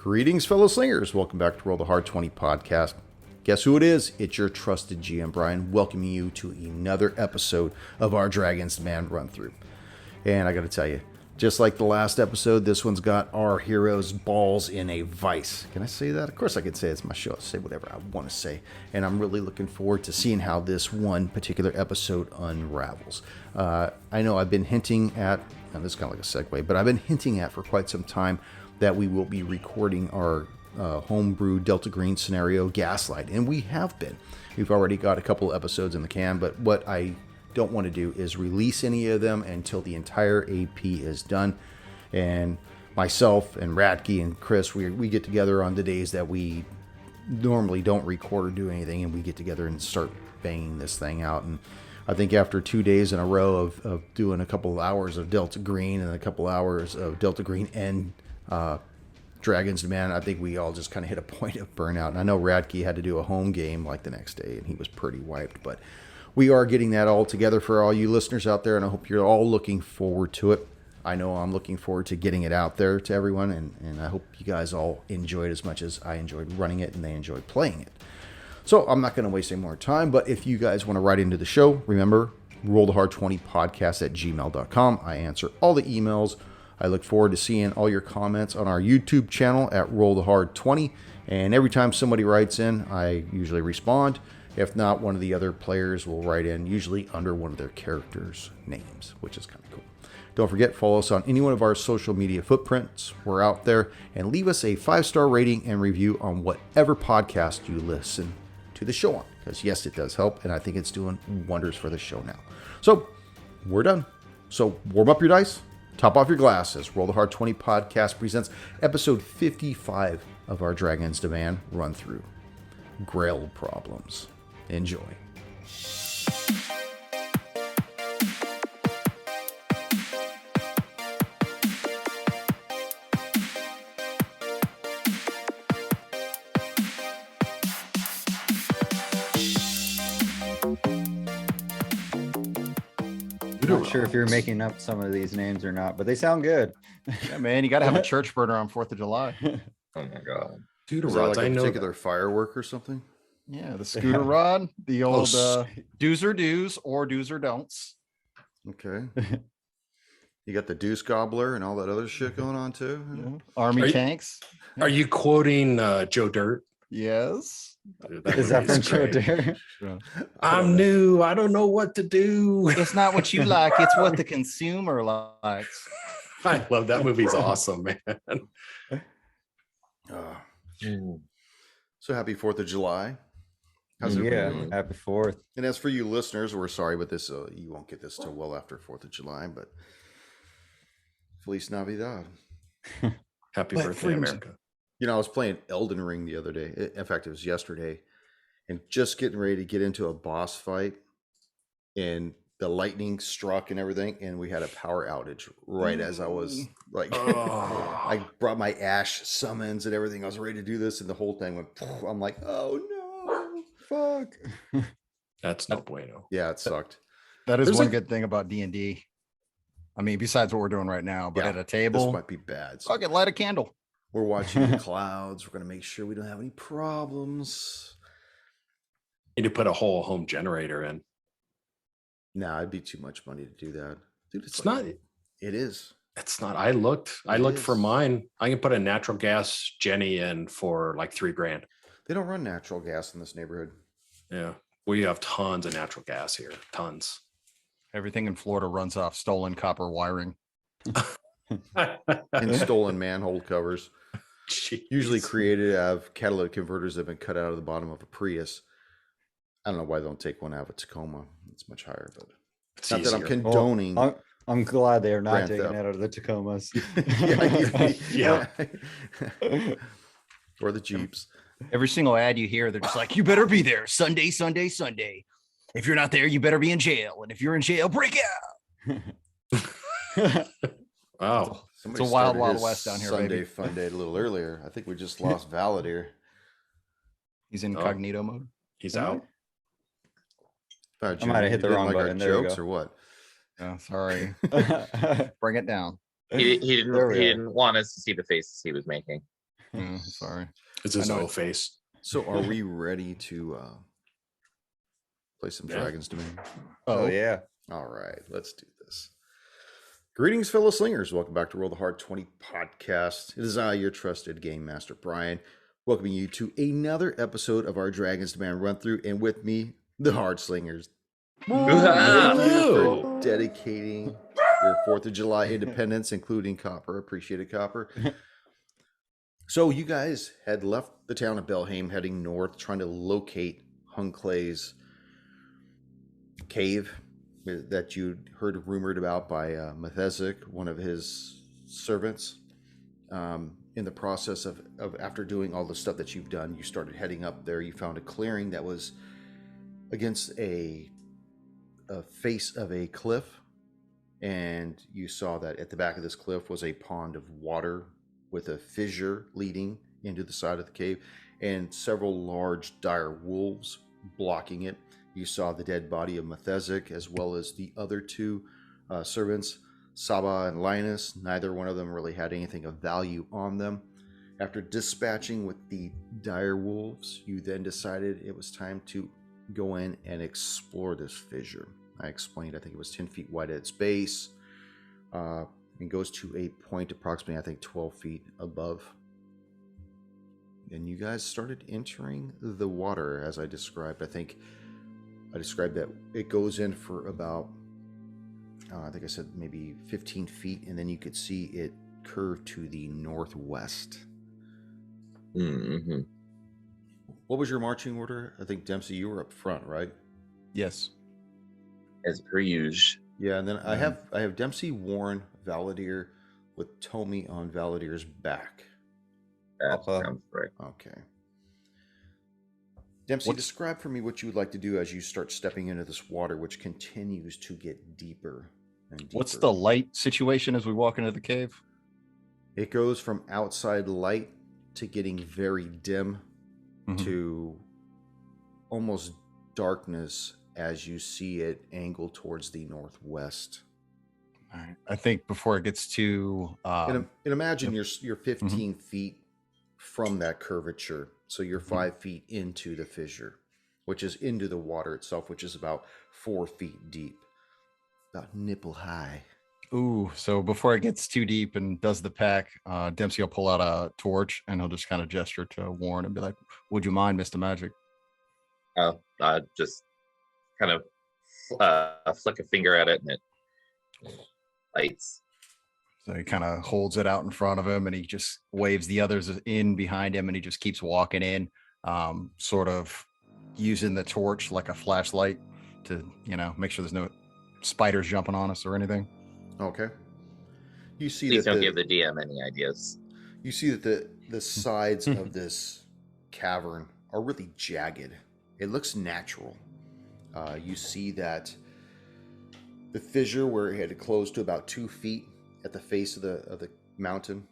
Greetings, fellow slingers. Welcome back to Roll the Hard 20 podcast. Guess who it is? It's your trusted GM, Brian, welcoming you to another episode of our Dragon's Demand run-through. And I got to tell you, just like the last episode, this one's got our heroes' balls in a vice. Can I say that? Of course I can say it. It's my show. I'll say whatever I want to say. And I'm really looking forward to seeing how this one particular episode unravels. I know I've been hinting at, and this is kind of like a segue, but I've been hinting at for quite some time that we will be recording our homebrew Delta Green scenario, Gaslight. And we have been. We've already got a couple episodes in the can, but what I don't want to do is release any of them until the entire AP is done. And myself and Radke and Chris, we get together on the days that we normally don't record or do anything, and we get together and start banging this thing out. And I think after 2 days in a row of doing a couple of hours of Delta Green and a couple hours of Delta Green and Dragon's Demand, I think we all just kind of hit a point of burnout. And I know Radke had to do a home game like the next day, and he was pretty wiped, but we are getting that all together for all you listeners out there, and I hope you're all looking forward to it. I know I'm looking forward to getting it out there to everyone, and I hope you guys all enjoy it as much as I enjoyed running it and they enjoyed playing it. So I'm not going to waste any more time, but if you guys want to write into the show, remember, rollthehard20podcast@gmail.com. I answer all the emails. I look forward to seeing all your comments on our YouTube channel at rollthehard20, and every time somebody writes in, I usually respond. If not, one of the other players will write in, usually under one of their characters' names, which is kind of cool. Don't forget, follow us on any one of our social media footprints. We're out there, and leave us a 5-star rating and review on whatever podcast you listen to the show on, because yes, it does help, and I think it's doing wonders for the show now. So we're done. So warm up your dice, top off your glasses. Roll the Hard 20 podcast presents episode 55 of our Dragon's Demand run through, Grell Problems. Enjoy. I'm not sure if you're making up some of these names or not, but they sound good. Yeah, man, you got to have a church burner on 4th of July. Oh my god. Is that like a particular firework or something? Yeah, the scooter rod, the old do's or do's or do's or don'ts. Okay. You got the deuce gobbler and all that other shit going on too? Yeah. Army tanks. Are you quoting Joe Dirt? Yes. Is that from Joe Dirt? I'm new. I don't know what to do. It's not what you like. It's what the consumer likes. I love that movie's awesome, man. So happy 4th of July. How's it going? Happy 4th. And as for you listeners, we're sorry, but this you won't get this till well after 4th of July, but Feliz Navidad. Happy birthday, America. You know, I was playing Elden Ring the other day. In fact, it was yesterday, and just getting ready to get into a boss fight, and the lightning struck and everything, and we had a power outage right as I was like, I brought my ash summons and everything. I was ready to do this, and the whole thing went, I'm like, oh no, fuck. That's no bueno. Yeah, it sucked. That is one good thing about D&D. I mean, besides what we're doing right now, but at a table, this might be bad. So fucking light a candle. We're watching the clouds. We're going to make sure we don't have any problems. Need to put a whole home generator in. Nah, it'd be too much money to do that. Dude, it's not. It is. It's not. I looked for mine. I can put a natural gas Jenny in for like $3,000. They don't run natural gas in this neighborhood. Yeah. We have tons of natural gas here. Tons. Everything in Florida runs off stolen copper wiring. And stolen manhole covers. Jeez. Usually created out of catalytic converters that have been cut out of the bottom of a Prius. I don't know why they don't take one out of a Tacoma. It's much higher, but it's not easier. That I'm condoning. Well, I'm glad they are not taking it out of the Tacomas. Yeah. Or the Jeeps. Every single ad you hear, they're just like, you better be there Sunday, Sunday, Sunday. If you're not there, you better be in jail. And if you're in jail, break out. Wow. It's a wild, wild west down here, Sunday baby. Fun Day a little earlier. I think we just lost Valid here. He's in incognito mode. He's out. I might have hit the wrong button. There we jokes go. or what? Oh, sorry. Bring it down. He didn't want us to see the faces he was making. Sorry. It's his I know O face. So are we ready to play some Yeah. Dragon's Domain? Oh yeah. All right, let's do this. Greetings, fellow slingers. Welcome back to Roll the Hard 20 podcast. It is I, your trusted game master, Brian, welcoming you to another episode of our Dragon's Domain run through, and with me, the Hard Slingers. Thank you for dedicating your 4th of July independence, including Copper. Appreciate it, Copper. So you guys had left the town of Belhaim, heading north, trying to locate Hunclay's cave that you'd heard rumored about by Mathesic, one of his servants. In the process of after doing all the stuff that you've done, you started heading up there. You found a clearing that was against a face of a cliff, and you saw that at the back of this cliff was a pond of water with a fissure leading into the side of the cave, and several large dire wolves blocking it. You saw the dead body of Mathesic, as well as the other two servants, Saba and Linus. Neither one of them really had anything of value on them. After dispatching with the dire wolves, you then decided it was time to go in and explore this fissure. I explained, I think it was 10 feet wide at its base, and goes to a point approximately, I think, 12 feet above. And you guys started entering the water as I described. I think I described that it goes in for about, I think I said maybe 15 feet, and then you could see it curve to the northwest. Mm-hmm. What was your marching order? I think, Dempsey, you were up front, right? Yes. As per usual. Yeah, and then I have Dempsey, Warren, Valadier, with Tommy on Valadier's back. That sounds right. Okay. Dempsey, describe for me what you would like to do as you start stepping into this water, which continues to get deeper and deeper. What's the light situation as we walk into the cave? It goes from outside light to getting very dim to almost darkness as you see it angle towards the northwest. All right. I think before it gets to and imagine you're 15 feet from that curvature, so you're 5 feet into the fissure, which is into the water itself, which is about 4 feet deep, about nipple high. Ooh, so before it gets too deep and does the pack, Dempsey will pull out a torch and he'll just kind of gesture to Warren and be like, "Would you mind, Mr. Magic?" Oh, just kind of flick a finger at it and it lights. So he kind of holds it out in front of him and he just waves the others in behind him and he just keeps walking in, sort of using the torch like a flashlight to, make sure there's no spiders jumping on us or anything. Okay. You see Please that don't give the DM any ideas. You see that the sides of this cavern are really jagged. It looks natural. You see that the fissure where it had closed to about 2 feet at the face of the mountain,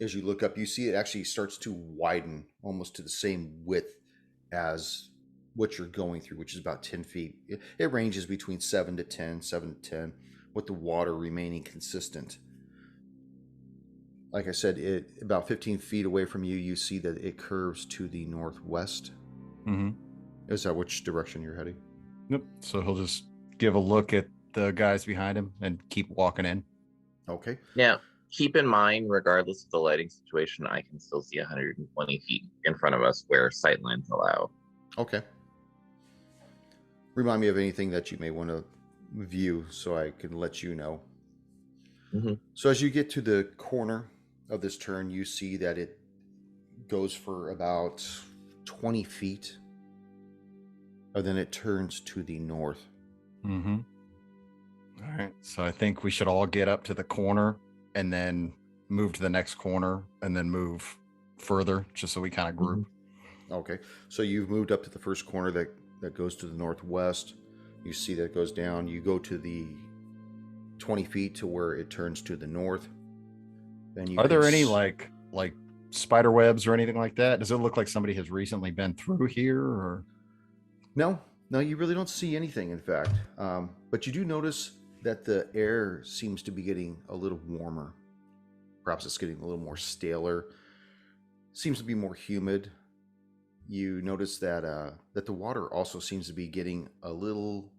as you look up, you see it actually starts to widen almost to the same width as what you're going through, which is about 10 feet. It ranges between 7 to 10, with the water remaining consistent. Like I said, about 15 feet away from you, you see that it curves to the northwest. Is that which direction you're heading? Yep. So he'll just give a look at the guys behind him and keep walking in. Okay. Now, keep in mind, regardless of the lighting situation, I can still see 120 feet in front of us where sightlines allow. Okay. Remind me of anything that you may want to view so I can let you know. So as you get to the corner of this turn, you see that it goes for about 20 feet, and then it turns to the north. All right. So I think we should all get up to the corner and then move to the next corner and then move further just so we kind of group. Okay. So you've moved up to the first corner that goes to the northwest. You see that it goes down. You go to the 20 feet to where it turns to the north. Then you Are there any like spider webs or anything like that? Does it look like somebody has recently been through here or? No, you really don't see anything, in fact. But you do notice that the air seems to be getting a little warmer. Perhaps it's getting a little more staler. seems to be more humid. You notice that that the water also seems to be getting a little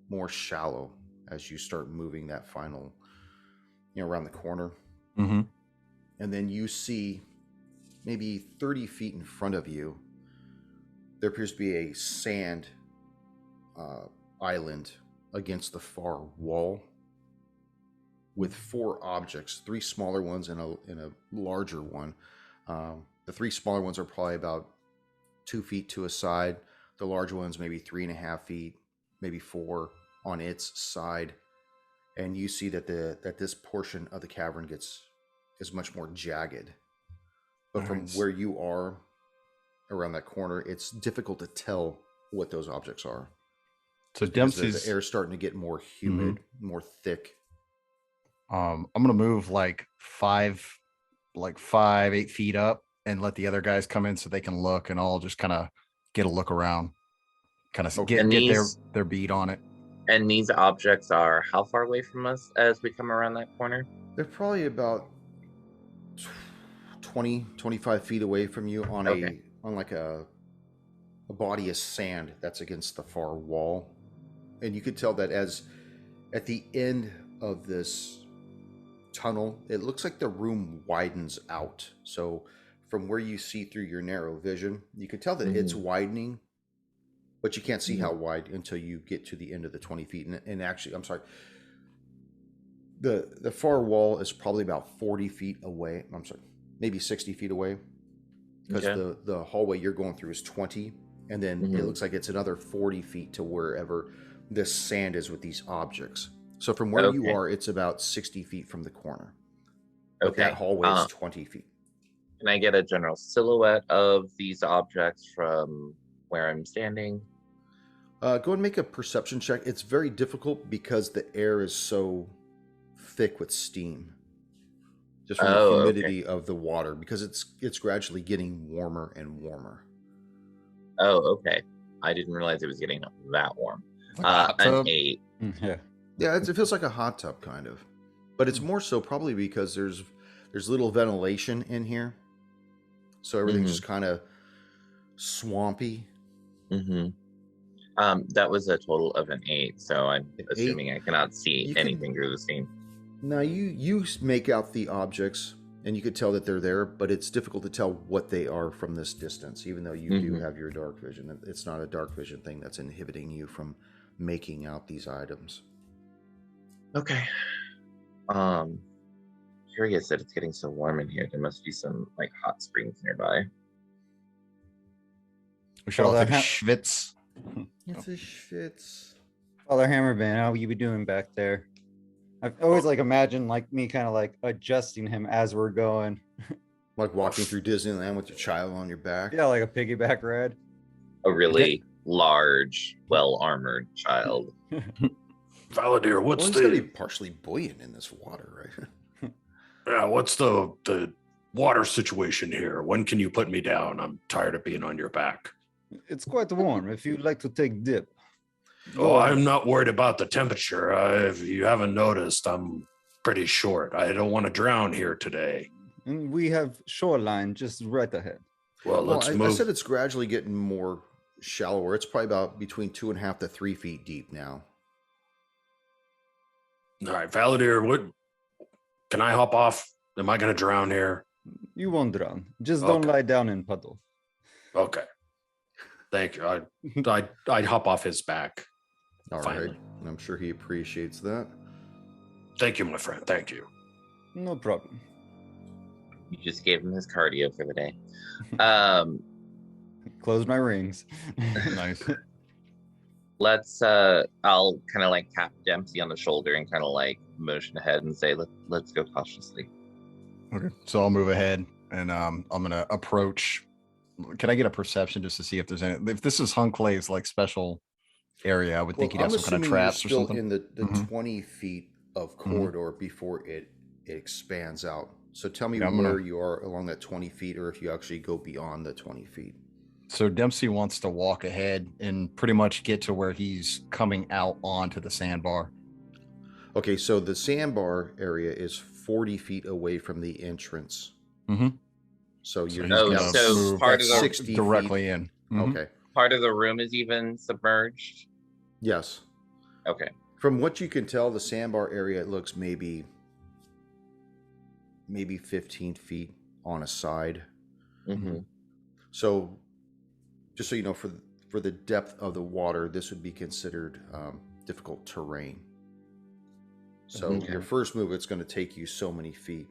more shallow as you start moving that final, around the corner. Mm-hmm. And then you see maybe 30 feet in front of you, there appears to be a sand island against the far wall with 4 objects, 3 smaller ones and a larger one. The 3 smaller ones are probably about 2 feet to a side. The larger ones maybe 3.5 feet, maybe 4 on its side. And you see that this portion of the cavern is much more jagged. But from where you are around that corner, it's difficult to tell what those objects are. So Because Dempsey's the air's starting to get more humid, more thick. I'm gonna move like 8 feet up and let the other guys come in so they can look, and I'll just kind of get a look around, kind of Okay. get And their beat on it. And these objects are how far away from us as we come around that corner? They're probably about 20, 25 feet away from you on Okay. a body of sand that's against the far wall. And you could tell that as at the end of this tunnel, it looks like the room widens out. So from where you see through your narrow vision, you can tell that it's widening, but you can't see how wide until you get to the end of the 20 feet. And actually, I'm sorry, the far wall is probably about 40 feet away. I'm sorry, maybe 60 feet away, because the hallway you're going through is 20, and then it looks like it's another 40 feet to wherever this sand is with these objects. So from where you are, it's about 60 feet from the corner. But that hallway is 20 feet. Can I get a general silhouette of these objects from where I'm standing? Go and make a perception check. It's very difficult because the air is so thick with steam, just from the humidity of the water, because it's gradually getting warmer and warmer. Oh, okay. I didn't realize it was getting that warm. Like An 8. Yeah, it feels like a hot tub kind of, but it's more so probably because there's little ventilation in here, so everything's just kind of swampy. That was a total of an 8, so I'm assuming 8. I cannot see anything through the steam. Now you make out the objects, and you could tell that they're there, but it's difficult to tell what they are from this distance, even though you do have your dark vision. It's not a dark vision thing that's inhibiting you from making out these items. Okay. Curious that it's getting so warm in here. There must be some like hot springs nearby. We should all take a schwitz. It's a schwitz. Father Hammerband, how you be doing back there? I've always imagined me kind of adjusting him as we're going. Like walking through Disneyland with your child on your back. Yeah, like a piggyback ride. A really large, well-armored child. Valadir, Well, he's gonna be partially buoyant in this water, right? Yeah, what's the water situation here? When can you put me down? I'm tired of being on your back. It's quite warm. If you'd like to take dip. Oh, I'm not worried about the temperature. If you haven't noticed, I'm pretty short. I don't want to drown here today. And we have shoreline just right ahead. Well, let's I move. said it's gradually getting more shallower. It's probably about between 2.5 to 3 feet deep now. All right, Valadir, what? Can I hop off? Am I going to drown here? You won't drown. Just don't lie down in puddle. Okay. Thank you. I'd hop off his back. All Finally. right. And I'm sure he appreciates that. Thank you, my friend. Thank you. No problem. You just gave him his cardio for the day. Close my rings. Nice. Let's I'll kind of tap Dempsey on the shoulder and kind of motion ahead and say, let's go cautiously. Okay. So I'll move ahead, and I'm gonna approach. Can I get a perception just to see if there's any? If this is Hunclay's special area, I would think he'd have some kind of traps or still something. in the 20 feet of corridor before it expands out. So tell me where you are along that 20 feet, or if you actually go beyond the 20 feet. So Dempsey wants to walk ahead and pretty much get to where he's coming out onto the sandbar. Okay, so the sandbar area is 40 feet away from the entrance. Mm-hmm. So So you're he's gonna so move part of the 60 directly feet. in. Mhm. Okay. part of the room is even submerged. Yes. Okay. From what you can tell, the sandbar area, it looks maybe 15 feet on a side. Mm-hmm. So, just so you know, for the depth of the water, this would be considered difficult terrain. So Okay. your first move, it's going to take you so many feet,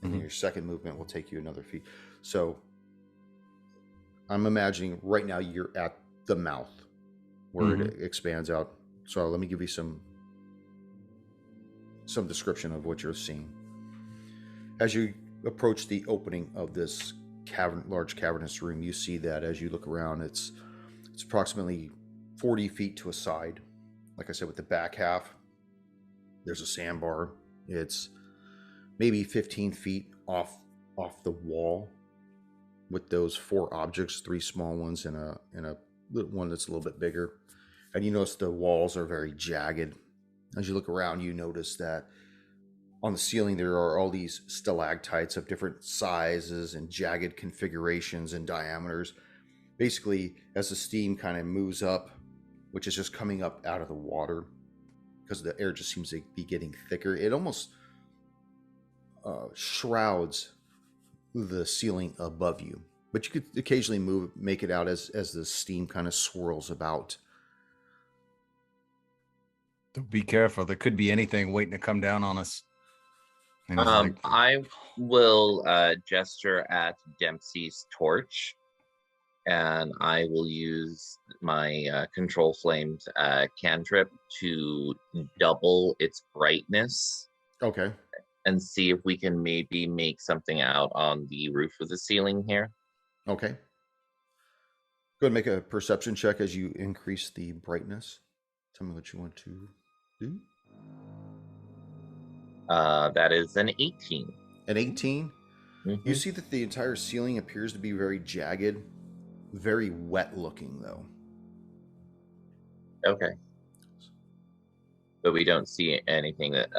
and then Mhm. your second movement will take you another feet. So I'm imagining right now you're at the mouth where it expands out. So let me give you some description of what you're seeing. As you approach the opening of this large cavernous room, you see that as you look around, it's approximately 40 feet to a side. Like I said, with the back half, there's a sandbar. It's maybe 15 feet off the wall, with those 4 objects, 3 small ones and a one that's a little bit bigger. And you notice the walls are very jagged. As you look around, you notice that on the ceiling there are all these stalactites of different sizes and jagged configurations and diameters. Basically, as the steam kind of moves up, which is just coming up out of the water, because the air just seems to be getting thicker, it almost shrouds the ceiling above you. But you could occasionally make it out as the steam kind of swirls about. Be careful. There could be anything waiting to come down on us. And he's like, I will gesture at Dempsey's torch, and I will use my control flames cantrip to double its brightness Okay. and see if we can maybe make something out on the roof of the ceiling here. Okay. Go ahead and make a perception check as you increase the brightness. Tell me what you want to do. That is an 18. An 18. Mm-hmm. You see that the entire ceiling appears to be very jagged, very wet looking, though. Okay. But we don't see anything that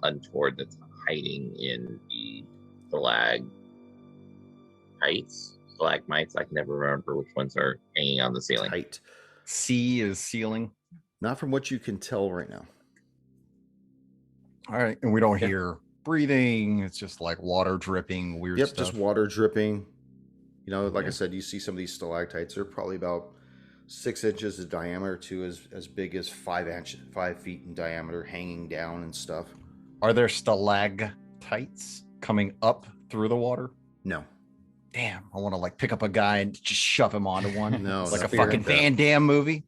untoward that's hiding in the stalagmites. I can never remember which ones are hanging on the ceiling. Tight. C is ceiling. Not from what you can tell right now. All right. And we don't Yeah. hear breathing. It's just like water dripping, weird Yep, stuff. just water dripping. You know, like Okay. I said, you see some of these stalactites. They're probably about 6 inches in diameter to as big as 5 feet in diameter, hanging down and stuff. Are there stalactites coming up through the water? No. Damn, I want to like pick up a guy and just shove him onto one. No, It's like a nothing fucking like that. Van Damme movie.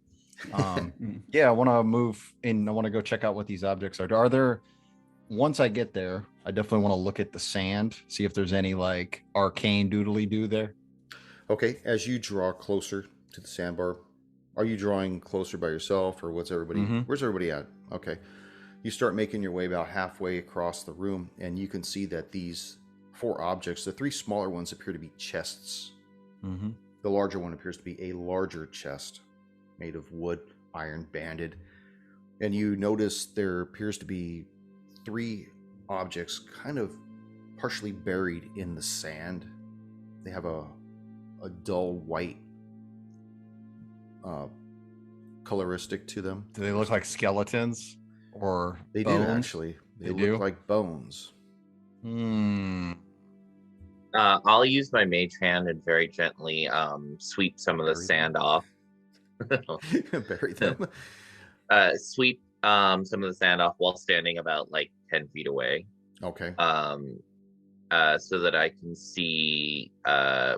Yeah, I want to move in. I want to go check out what these objects are. Are there, once I get there, I definitely want to look at the sand, see if there's any like arcane doodly doo there. Okay, as you draw closer to the sandbar, are you drawing closer by yourself, or what's everybody? Where's everybody at? Okay, you start making your way about halfway across the room, and you can see that these 4 objects, the 3 smaller ones, appear to be chests. The larger one appears to be a larger chest made of wood, iron banded, and you notice there appears to be 3 objects kind of partially buried in the sand. They have a dull white coloristic to them. Do they look like skeletons or They bones? do actually. They look do? like bones. I'll use my mage hand and very gently sweep some of the Bury sand them. off. Bury them. Sweep some of the sand off while standing about like 10 feet away. Okay. So that I can see,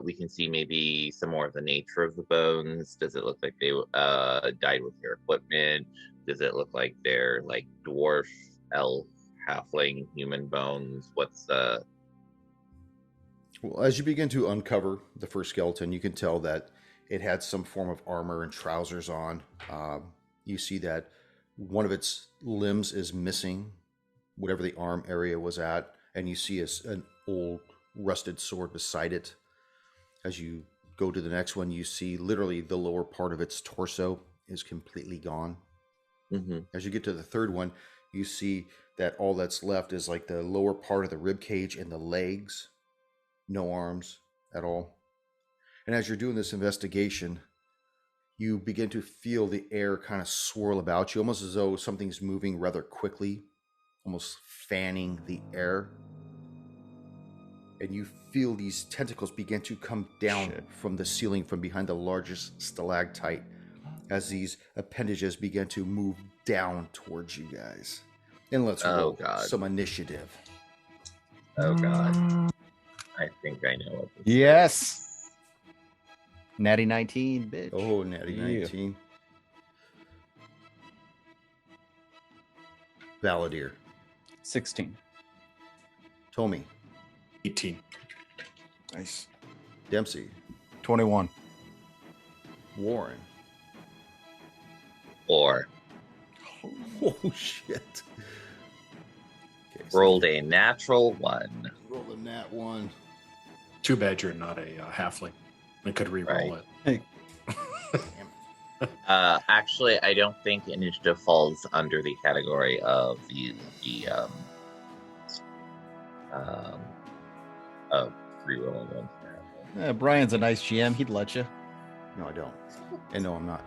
we can see maybe some more of the nature of the bones. Does it look like they died with their equipment? Does it look like they're like dwarf, elf, halfling, human bones? What's Well, as you begin to uncover the first skeleton, you can tell that it had some form of armor and trousers on. You see that one of its limbs is missing, whatever the arm area was at, and you see an old rusted sword beside it. As you go to the next one, you see literally the lower part of its torso is completely gone. As you get to the third one, you see that all that's left is like the lower part of the rib cage and the legs. No arms, at all. And as you're doing this investigation, you begin to feel the air kind of swirl about you, almost as though something's moving rather quickly, almost fanning the air. And you feel these tentacles begin to come down from the ceiling from behind the largest stalactite as these appendages begin to move down towards you guys. And let's roll some initiative. Oh God. I think I know what this Yes. Natty 19, bitch. Oh, natty 19. Valadier. 16. Tommy. 18. Nice. Dempsey. 21. Warren. 4. Oh, shit. Okay, so Rolled a natural 1. roll a nat 1. Too bad you're not a halfling. I could re-roll Right. it. Actually, I don't think initiative falls under the category of of rerolling ones. Brian's a nice GM. He'd let you. No, I don't. And no, I'm not.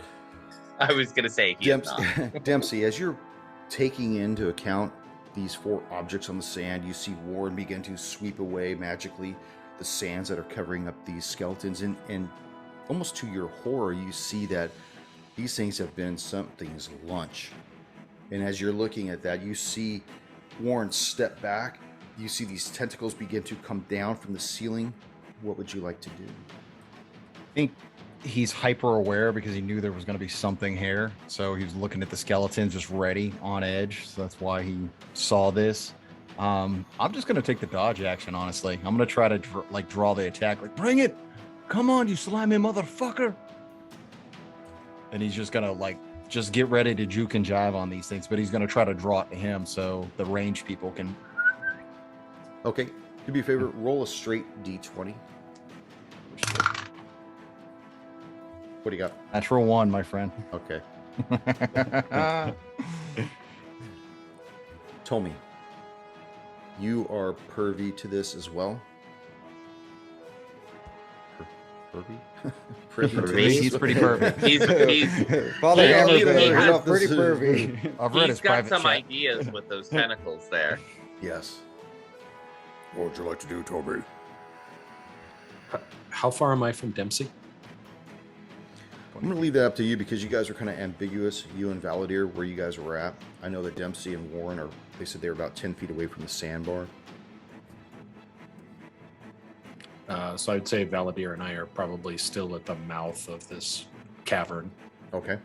I was gonna say he is not. Dempsey, as you're taking into account these 4 objects on the sand, you see Warren begin to sweep away magically the sands that are covering up these skeletons. And almost to your horror, you see that these things have been something's lunch. And as you're looking at that, you see Warren step back. You see these tentacles begin to come down from the ceiling. What would you like to do? I think he's hyper aware because he knew there was going to be something here. So he was looking at the skeletons just ready on edge. So that's why he saw this. I'm just going to take the dodge action, honestly. I'm going to try to draw the attack. Like, bring it. Come on, you slimy motherfucker. And he's just going to just get ready to juke and jive on these things. But he's going to try to draw it to him so the range people can. Okay. Do me a favor, roll a straight D20. What do you got? Natural 1, my friend. Okay. Tommy, you are pervy to this as well. Pervy? Privy to Pervy? this? He's pretty perfect. He's Father Yeah, Hammer he Bear, has- he's pretty pervy. I've read he's his got private some chat. ideas with those tentacles there. Yes. What would you like to do, Toby? How far am I from Dempsey? I'm going to leave that up to you because you guys are kind of ambiguous, you and Valadier, where you guys were at. I know that Dempsey and Warren they said they were about 10 feet away from the sandbar. So I'd say Valadier and I are probably still at the mouth of this cavern. Okay.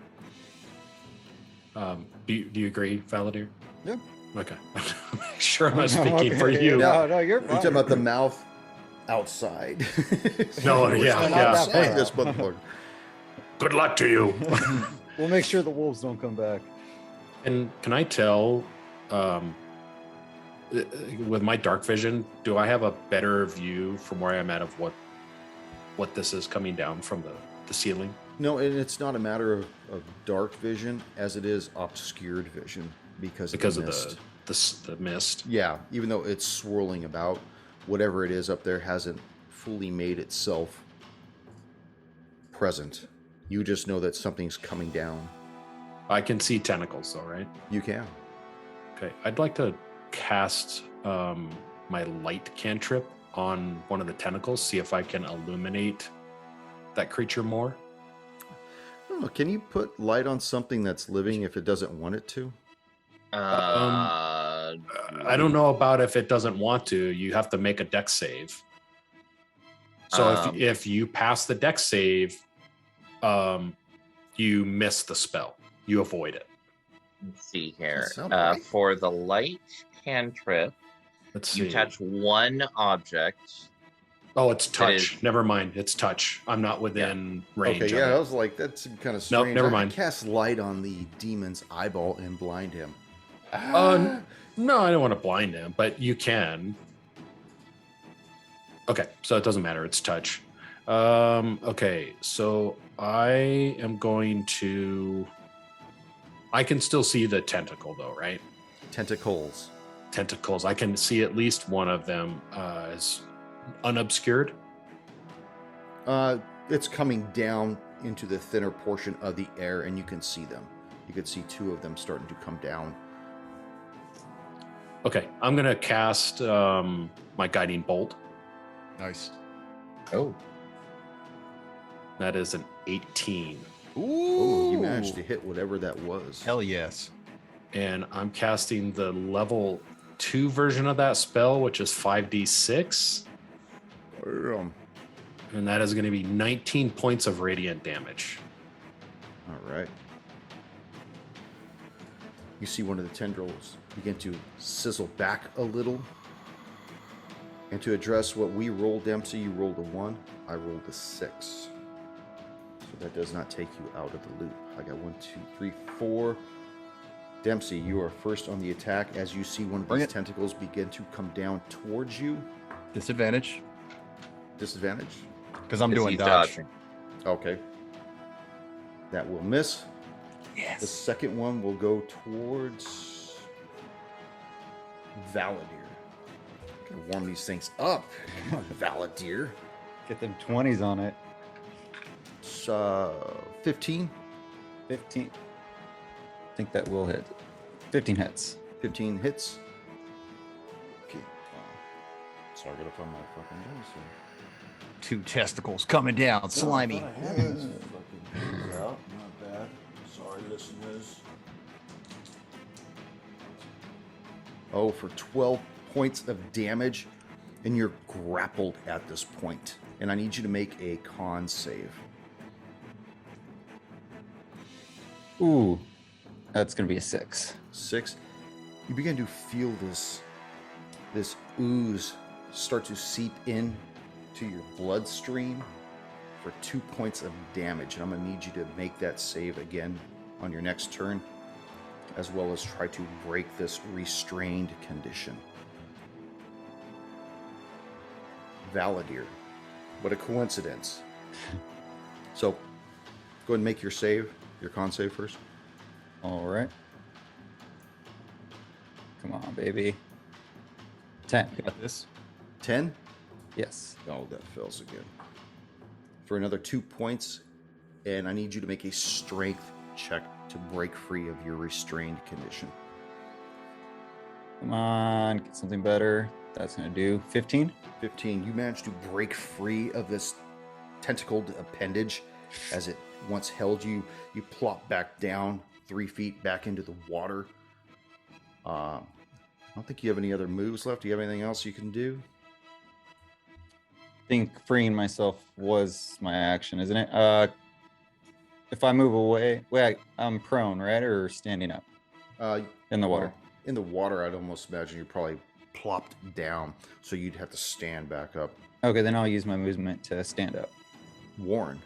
Do you agree, Valadier? Yep. Okay. Make sure I'm not speaking for Okay. you. No, you're You're fine. talking about the mouth outside. No, It's yeah, not yeah. outside this motherfucker. Good luck to you. We'll make sure the wolves don't come back. And can I tell, with my dark vision, do I have a better view from where I'm at of what this is coming down from the ceiling? No, and it's not a matter of dark vision as it is obscured vision because of the mist. the mist. Yeah, even though it's swirling about, whatever it is up there hasn't fully made itself present. You just know that something's coming down. I can see tentacles, though, right? You can. Okay, I'd like to cast my light cantrip on one of the tentacles, see if I can illuminate that creature more. Oh, can you put light on something that's living if it doesn't want it to? I don't know about if it doesn't want to. You have to make a dex save. So if you pass the dex save, you miss the spell. You avoid it. Let's see here. That sounds right. For the light cantrip, Let's see. you touch one object. Oh, it's touch. is- Never mind. It's touch. I'm not within range. Okay, of yeah, it. I was like, that's kind of Nope, strange. never I mind. cast light on the demon's eyeball and blind him. No, I don't want to blind him, but you can. Okay, so it doesn't matter. It's touch. Okay, so I am going to. I can still see the tentacle, though, right? Tentacles. Tentacles. I can see at least one of them as unobscured. It's coming down into the thinner portion of the air, and you can see them. You can see two of them starting to come down. Okay, I'm gonna cast my guiding bolt. Nice. Oh, That is an 18, Oh, you managed to hit whatever that was. Hell yes. and I'm casting the level 2 version of that spell, which is 5d6, and that is going to be 19 points of radiant damage. All right. You see one of the tendrils begin to sizzle back a little. And to address what we rolled, Dempsey, you rolled a 1. I rolled a 6. So that does not take you out of the loop. I got 1, 2, 3, 4. Dempsey, you are first on the attack as you see one of these tentacles begin to come down towards you. Disadvantage. Disadvantage? Because I'm doing he's dodge. dodging. Okay. That will miss. Yes. The second one will go towards Valadir. Gonna warm these things up. Come on, Valadir. Get them 20s on it. It's 15. 15. I think that will hit. 15 hits. 15 hits. Okay. Sorry, I gotta find my fucking dice here. 2 testicles coming down, slimy. Not bad. Sorry, listeners. Oh, for 12 points of damage, and you're grappled at this point. And I need you to make a con save. Ooh. That's going to be a 6. 6. You begin to feel this ooze start to seep in to your bloodstream for 2 points of damage. And I'm going to need you to make that save again on your next turn, as well as try to break this restrained condition. Valadir. What a coincidence. So, go ahead and make your save, your con save first. All right. Come on, baby. 10. Got this. 10? Yes. Oh, that fails again. For another 2 points, and I need you to make a strength check to break free of your restrained condition. Come on. Get something better. That's going to do 15. 15. You managed to break free of this tentacled appendage as it once held you. You plop back down 3 feet back into the water. I don't think you have any other moves left. Do you have anything else you can do? I think freeing myself was my action, isn't it? If I move away, wait, I'm prone, right? Or standing up in the water? Well, in the water, I'd almost imagine you're probably plopped down, so you'd have to stand back up. Okay, then I'll use my movement to stand up. Warren.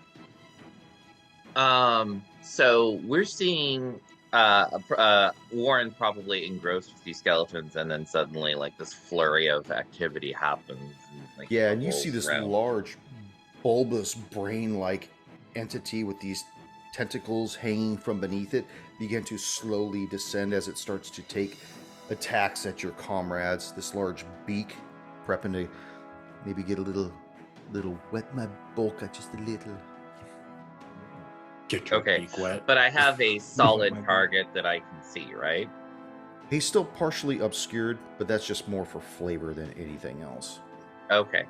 So we're seeing Warren probably engrossed with these skeletons, and then suddenly, like, this flurry of activity happens. And, like, Yeah, and you see rolls this around. large, bulbous brain-like entity with these tentacles hanging from beneath it begin to slowly descend as it starts to take attacks at your comrades. This large beak, prepping to maybe get a little wet my bulk, just a little. Get your Okay. beak wet. But I have a solid target that I can see, right? He's still partially obscured, but that's just more for flavor than anything else. Okay.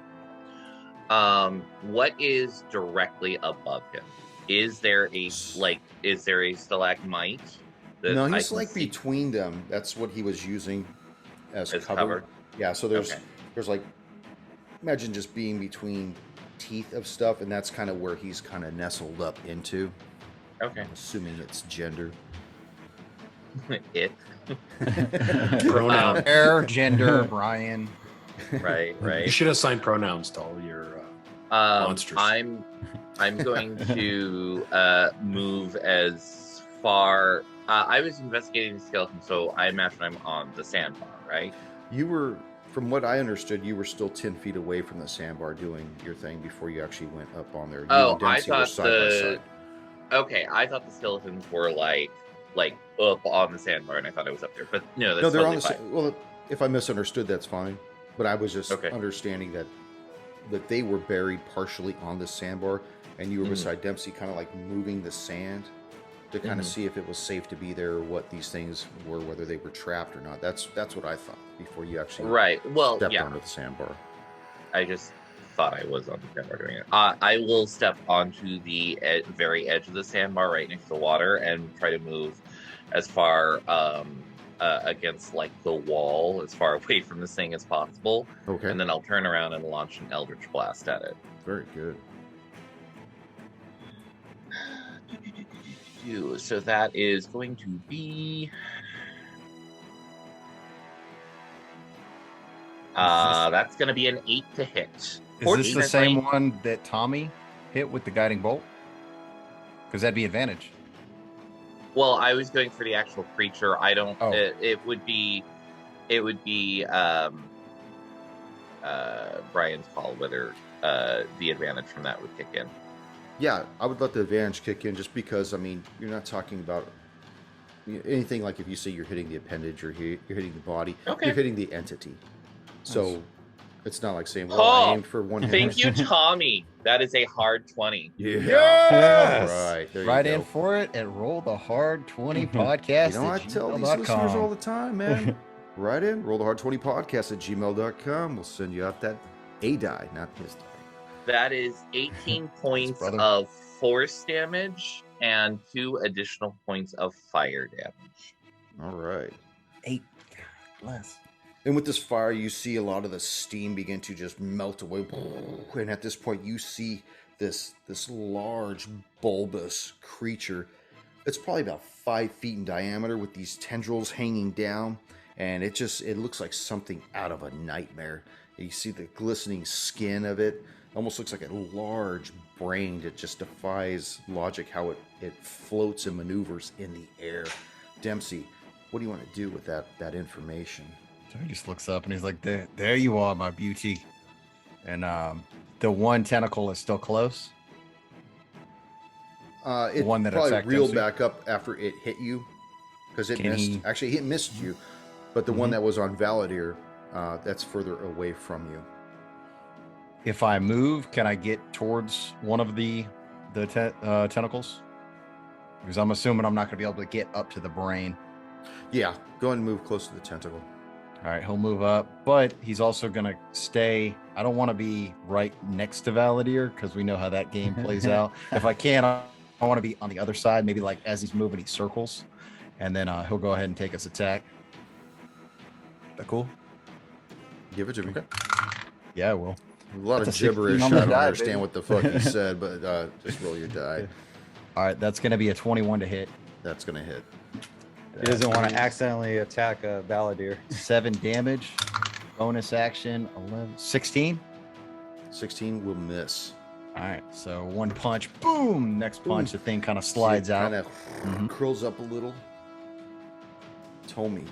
What is directly above him? Is there a stalagmite? that No, I he's can like see? between them. That's what he was using as As cover. cover? Yeah, so there's Okay. like, imagine just being between teeth of stuff, and that's kind of where he's kind of nestled up into. Okay. I'm assuming it's gender. It. Pronoun. Air, gender, Brian. Right. You Right. should assign pronouns to all your monsters. I'm going to move as far. I was investigating the skeleton, so I imagine I'm on the sandbar, right? You were, from what I understood, you were still 10 feet away from the sandbar doing your thing before you actually went up on there. You Oh, and Dempsey were I thought side by side. Okay, I thought the skeletons were like up on the sandbar, and I thought I was up there. But no, that's No, they're totally on the fine. Well, if I misunderstood, that's fine. But I was just Okay. understanding that that they were buried partially on the sandbar, and you were Mhm. beside Dempsey, kind of like moving the sand to kind of Mhm. see if it was safe to be there, or what these things were, whether they were trapped or not. That's what I thought before you actually Right. Well, stepped yeah. onto the sandbar. I just thought I was on the camera doing it. I will step onto the very edge of the sandbar right next to the water and try to move as far against like the wall, as far away from this thing as possible. Okay. And then I'll turn around and launch an Eldritch Blast at it. Very good. So that is going to be... that's going to be an 8 to hit. Is this the same one that Tommy hit with the guiding bolt? Because that'd be advantage. Well, I was going for the actual creature. I don't. Oh. It would be Brian's call whether the advantage from that would kick in. Yeah, I would let the advantage kick in, just because, I mean, you're not talking about anything like if you say you're hitting the appendage or you're hitting the body. Okay. You're hitting the entity. So it's not like saying, well, Oh, I aimed for one hit. Thank you, Tommy. That is a hard 20. Yeah. Yes! All right. There Right you in go. for it at Roll the Hard 20 podcast. You know, I at tell these gmail.com. listeners all the time, man. Right in. Roll the hard 20 podcast at gmail.com. We'll send you out that A die, not his die. That is 18 points brother. of force damage and 2 additional points of fire damage. All right. 8. Bless. And with this fire, you see a lot of the steam begin to just melt away. And at this point, you see this large, bulbous creature. It's probably about 5 feet in diameter, with these tendrils hanging down. And it looks like something out of a nightmare. You see the glistening skin of it. Almost looks like a large brain that just defies logic, how it floats and maneuvers in the air. Dempsey, what do you want to do with that information? So he just looks up and he's like, there you are, my beauty. And the one tentacle is still close. It one that probably attacked reeled Dempsey? back up after it hit you, because it Can missed. he- Actually, it missed you, but the one that was on Valadir, that's further away from you. If I move, can I get towards one of the tentacles? Because I'm assuming I'm not going to be able to get up to the brain. Yeah, go ahead and move close to the tentacle. All right, he'll move up, but he's also going to stay. I don't want to be right next to Valadir, because we know how that game plays out. If I can, I want to be on the other side, maybe like as he's moving, he circles, and then he'll go ahead and take his attack. That cool? Give it to me. Yeah, I will. A lot of That's a 16 gibberish. I on the don't die, understand baby. what the fuck he said, but just roll your die. All right, that's going to be a 21 to hit. That's gonna hit. He doesn't want to accidentally attack a Valadir. 7 damage. Bonus action, 11. 16. 16 will miss. All right, so one punch, boom. Next punch, the thing kind of slides out. Kind of Mhm. curls up a little. Tommy.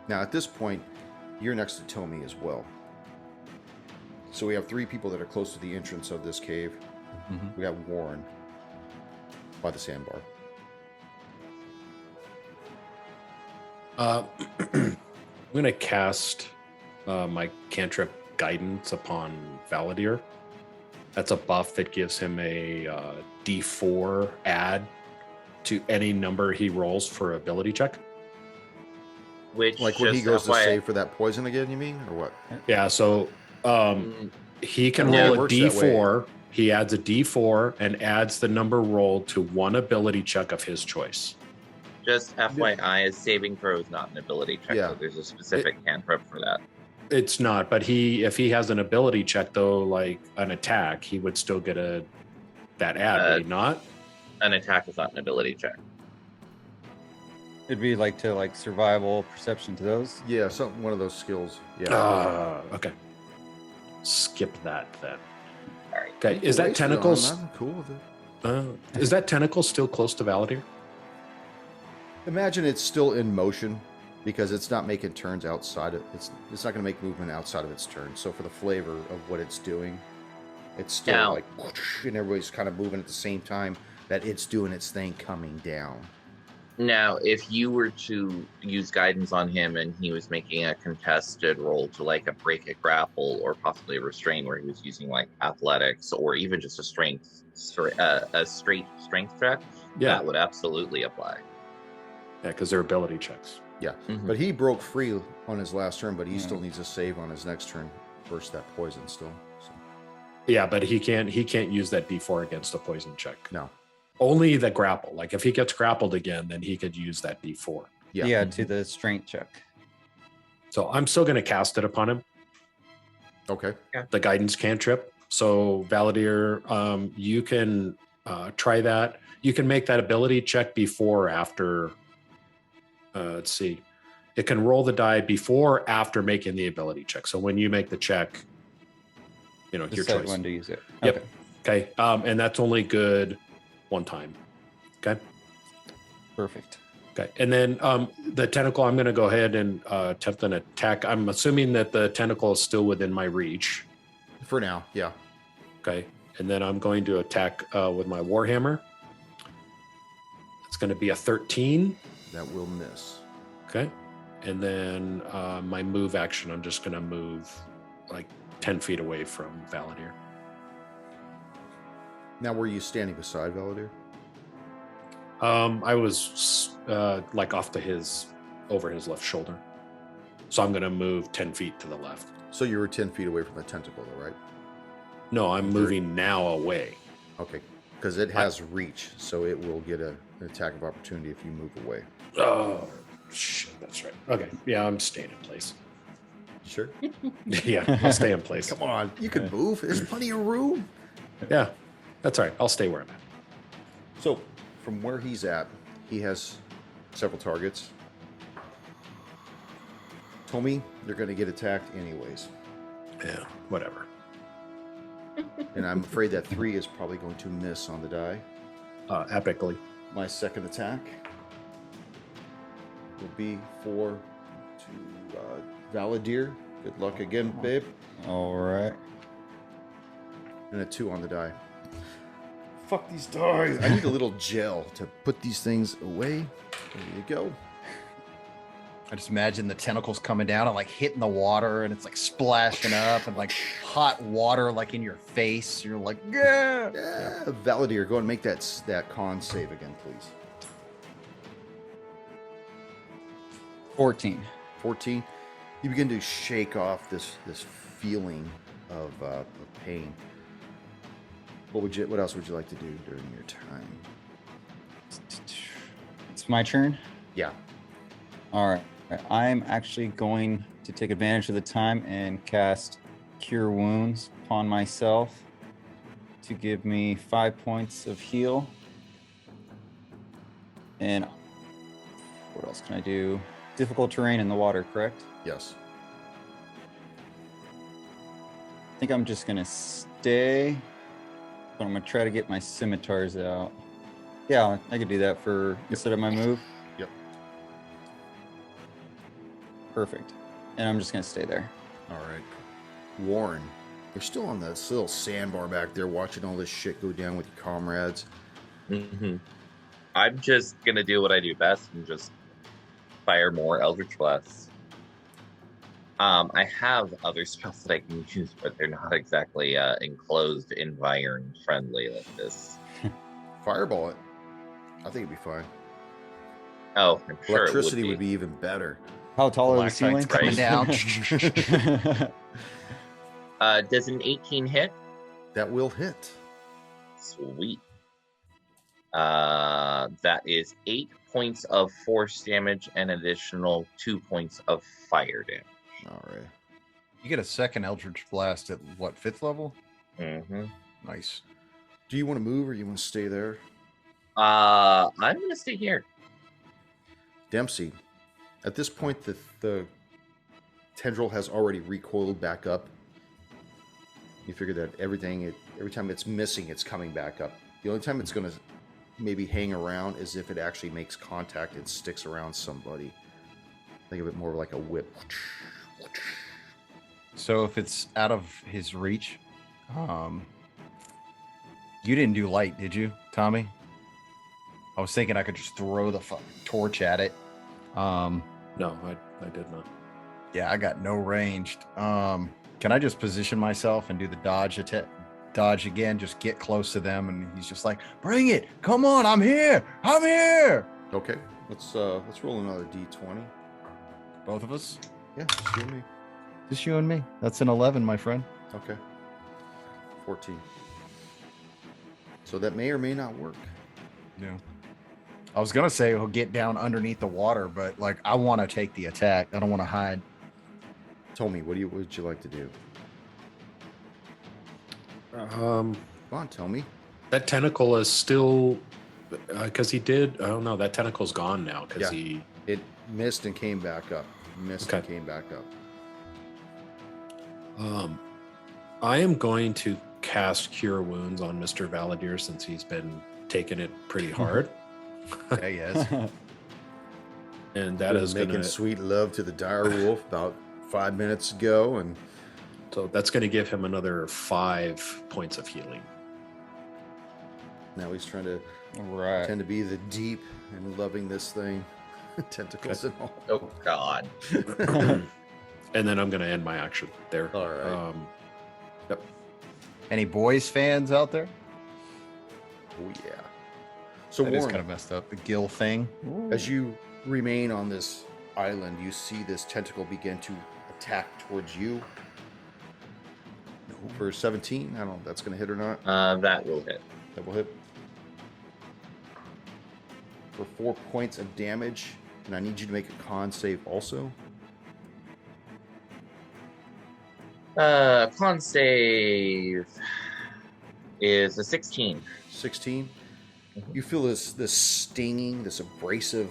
Now at this point, you're next to Tommy as well. So we have 3 people that are close to the entrance of this cave. Mhm. We got Warren by the sandbar. I'm going to cast my cantrip guidance upon Valadir. That's a buff that gives him a D4 add to any number he rolls for ability check. Which Like when he just goes to FYI save for that poison again, you mean? Or what? Yeah, so he can Yeah, it roll a works that way. D4. He adds a D4 and adds the number rolled to one ability check of his choice. Just FYI, a saving throw is not an ability check. Yeah. So there's a specific cantrip for that. It's not, but if he has an ability check though, like an attack, he would still get that add, would he not? An attack is not an ability check. It'd be like survival, perception to those. Yeah, one of those skills. Yeah. Okay. Skip that then. All right. Okay, is that Wasted on tentacles? them, I'm cool with it. Is that tentacle still close to Valadir? Imagine it's still in motion, because it's not making turns outside of it's not going to make movement outside of its turn. So for the flavor of what it's doing, it's still Now- like whoosh, and everybody's kind of moving at the same time that it's doing its thing coming down. Now, if you were to use guidance on him and he was making a contested roll to like a break, a grapple, or possibly a restrain, where he was using like athletics or even just a a straight strength check, that would absolutely apply. Yeah, because they're ability checks. Yeah, but he broke free on his last turn, but he still needs a save on his next turn versus that poison still. So. Yeah, but he can't use that D4 against a poison check. No. Only the grapple. Like if he gets grappled again, then he could use that D4. Yeah, to the strength check. So I'm still going to cast it upon him. Okay. Yeah. The guidance cantrip. So Valadier, you can try that. You can make that ability check before or after. Let's see. It can roll the die before or after making the ability check. So when you make the check, your Decide choice. when to use it. Yep. Okay. And that's only good one time. Okay. Perfect. Okay. And then the tentacle, I'm going to go ahead and attempt an attack. I'm assuming that the tentacle is still within my reach. For now, yeah. Okay. And then I'm going to attack with my Warhammer. It's going to be a 13. That will miss. Okay. And then my move action, I'm just going to move like 10 feet away from Valadier. Now, were you standing beside Valadier? I was like over his left shoulder. So I'm going to move 10 feet to the left. So you were 10 feet away from the tentacle, though, right? No, I'm moving now away. Okay, because it has reach, so it will get an attack of opportunity if you move away. Oh, shit, that's right. Okay, yeah, I'm staying in place. Sure. Yeah, I'll stay in place. Come on, you can move. There's plenty of room. Yeah, that's all right. I'll stay where I'm at. So, from where he's at, he has several targets. Tommy, they're going to get attacked anyways. Yeah, whatever. And I'm afraid that 3 is probably going to miss on the die. Epically. My second attack will be to Valadier. Good luck again, babe. All right. And a 2 on the die. Fuck these dice. I need a little gel to put these things away. There you go. I just imagine the tentacles coming down and like hitting the water, and it's like splashing up, and like hot water like in your face. You're like, yeah. Yeah, Valadier, go and make that con save again, please. 14. 14. You begin to shake off this feeling of pain. What else would you like to do during your time? It's my turn. Yeah. All right. I'm actually going to take advantage of the time and cast Cure Wounds upon myself to give me 5 points of heal. And what else can I do? Difficult terrain in the water, correct? Yes. I think I'm just going to stay, but I'm going to try to get my scimitars out. Yeah, I could do that instead of my move. Yep. Perfect. And I'm just going to stay there. All right. Warren, you're still on this little sandbar back there watching all this shit go down with your comrades. Mm-hmm. I'm just going to do what I do best and just fire more Eldritch Blasts. I have other spells that I can use, but they're not exactly enclosed environment friendly like this. Fireball it. I think it'd be fine. Oh, I'm sure Electricity it would be even better. How tall are the ceilings? Coming down. Does an 18 hit? That will hit. Sweet. That is 8 points of force damage and additional 2 points of fire damage. All right. You get a second Eldritch Blast at what, 5th level? Mm-hmm. Nice. Do you want to move or you want to stay there? I'm gonna stay here. Dempsey, at this point, the tendril has already recoiled back up. You figure that every time it's missing, it's coming back up. The only time it's going to maybe hang around is if it actually makes contact and sticks around somebody. Think of it more like a whip. So if it's out of his reach, you didn't do light, did you, Tommy? I was thinking I could just throw the fucking torch at it. No, I did not. Yeah, I got no ranged. Can I just position myself and do the dodge again? Just get close to them, and he's just like, "Bring it! Come on! I'm here! I'm here!" Okay, let's roll another d20. Both of us? Yeah, just you and me. Just you and me. That's an 11, my friend. Okay. 14. So that may or may not work. Yeah. I was gonna say he'll get down underneath the water, but like I want to take the attack. I don't want to hide. Tommy, what would you like to do? Um, Come on, Tommy. that tentacle is still because he did. Oh no, that tentacle's gone now because Yeah. It missed and came back up. Missed and came back up. I am going to cast Cure Wounds on Mr. Valadier since he's been taking it pretty hard. Yeah, yes. And that is making going to, sweet love to the dire wolf about 5 minutes ago, and so that's going to give him another 5 points of healing. now he's trying to Right. tend to be the deep and loving this thing, tentacles and all. Oh God. And then I'm going to end my action there. All right. Yep. Any boys fans out there? Oh yeah. So That is Warren, kind of messed up. The gill thing. as you remain on this island, you see this tentacle begin to attack towards you. For 17, I don't know if that's going to hit or not. That will hit. That will hit. For 4 points of damage, and I need you to make a con save also. Con save is a 16. 16. You feel this stinging, this abrasive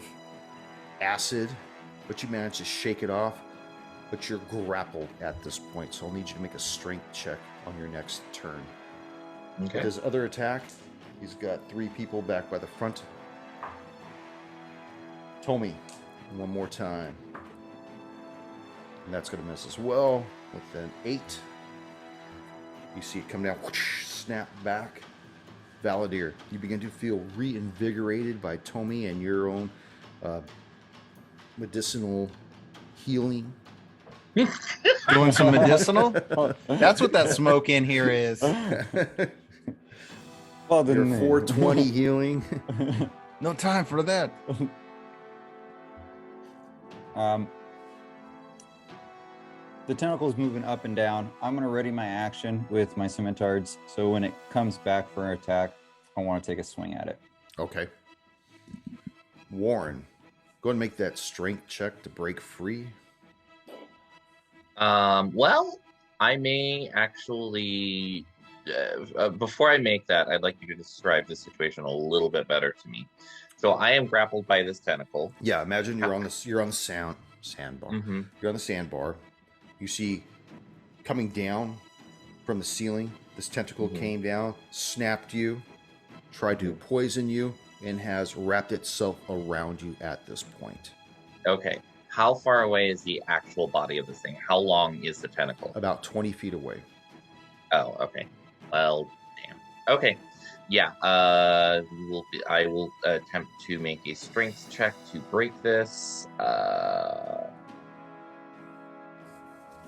acid, but you manage to shake it off. But you're grappled at this point, so I'll need you to make a strength check on your next turn. Okay. His other attack, he's got 3 people back by the front. Tommy, one more time. And that's going to miss as well with an 8. You see it come down, whoosh, snap back. Valadier, you begin to feel reinvigorated by Tommy and your own medicinal healing. Doing some medicinal? That's what that smoke in here is. Well, Your then, 420 healing. No time for that. The tentacle's moving up and down. I'm going to ready my action with my scimitars. So when it comes back for an attack, I want to take a swing at it. Okay. Warren, go ahead and make that strength check to break free. Well, I may actually. Before I make that, I'd like you to describe the situation a little bit better to me. So I am grappled by this tentacle. Yeah, imagine you're on the sandbar. Mm-hmm. You're on the sandbar. You see coming down from the ceiling, this tentacle came down, snapped you, tried to poison you, and has wrapped itself around you at this point. Okay. How far away is the actual body of this thing? How long is the tentacle? About 20 feet away. Oh, okay. Well, damn. Okay. Yeah. I will attempt to make a strength check to break this.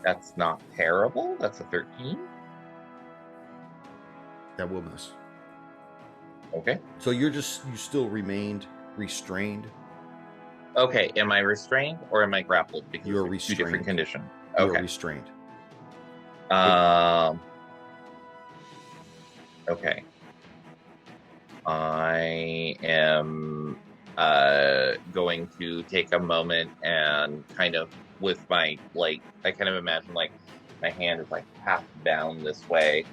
That's not terrible. That's a 13. That will miss. Okay. So you still remained restrained. Okay. Am I restrained or am I grappled? Because You're it's two different restrained. conditions. You're Okay. restrained. Okay. I am going to take a moment and kind of with my, like, I kind of imagine like my hand is like half down this way.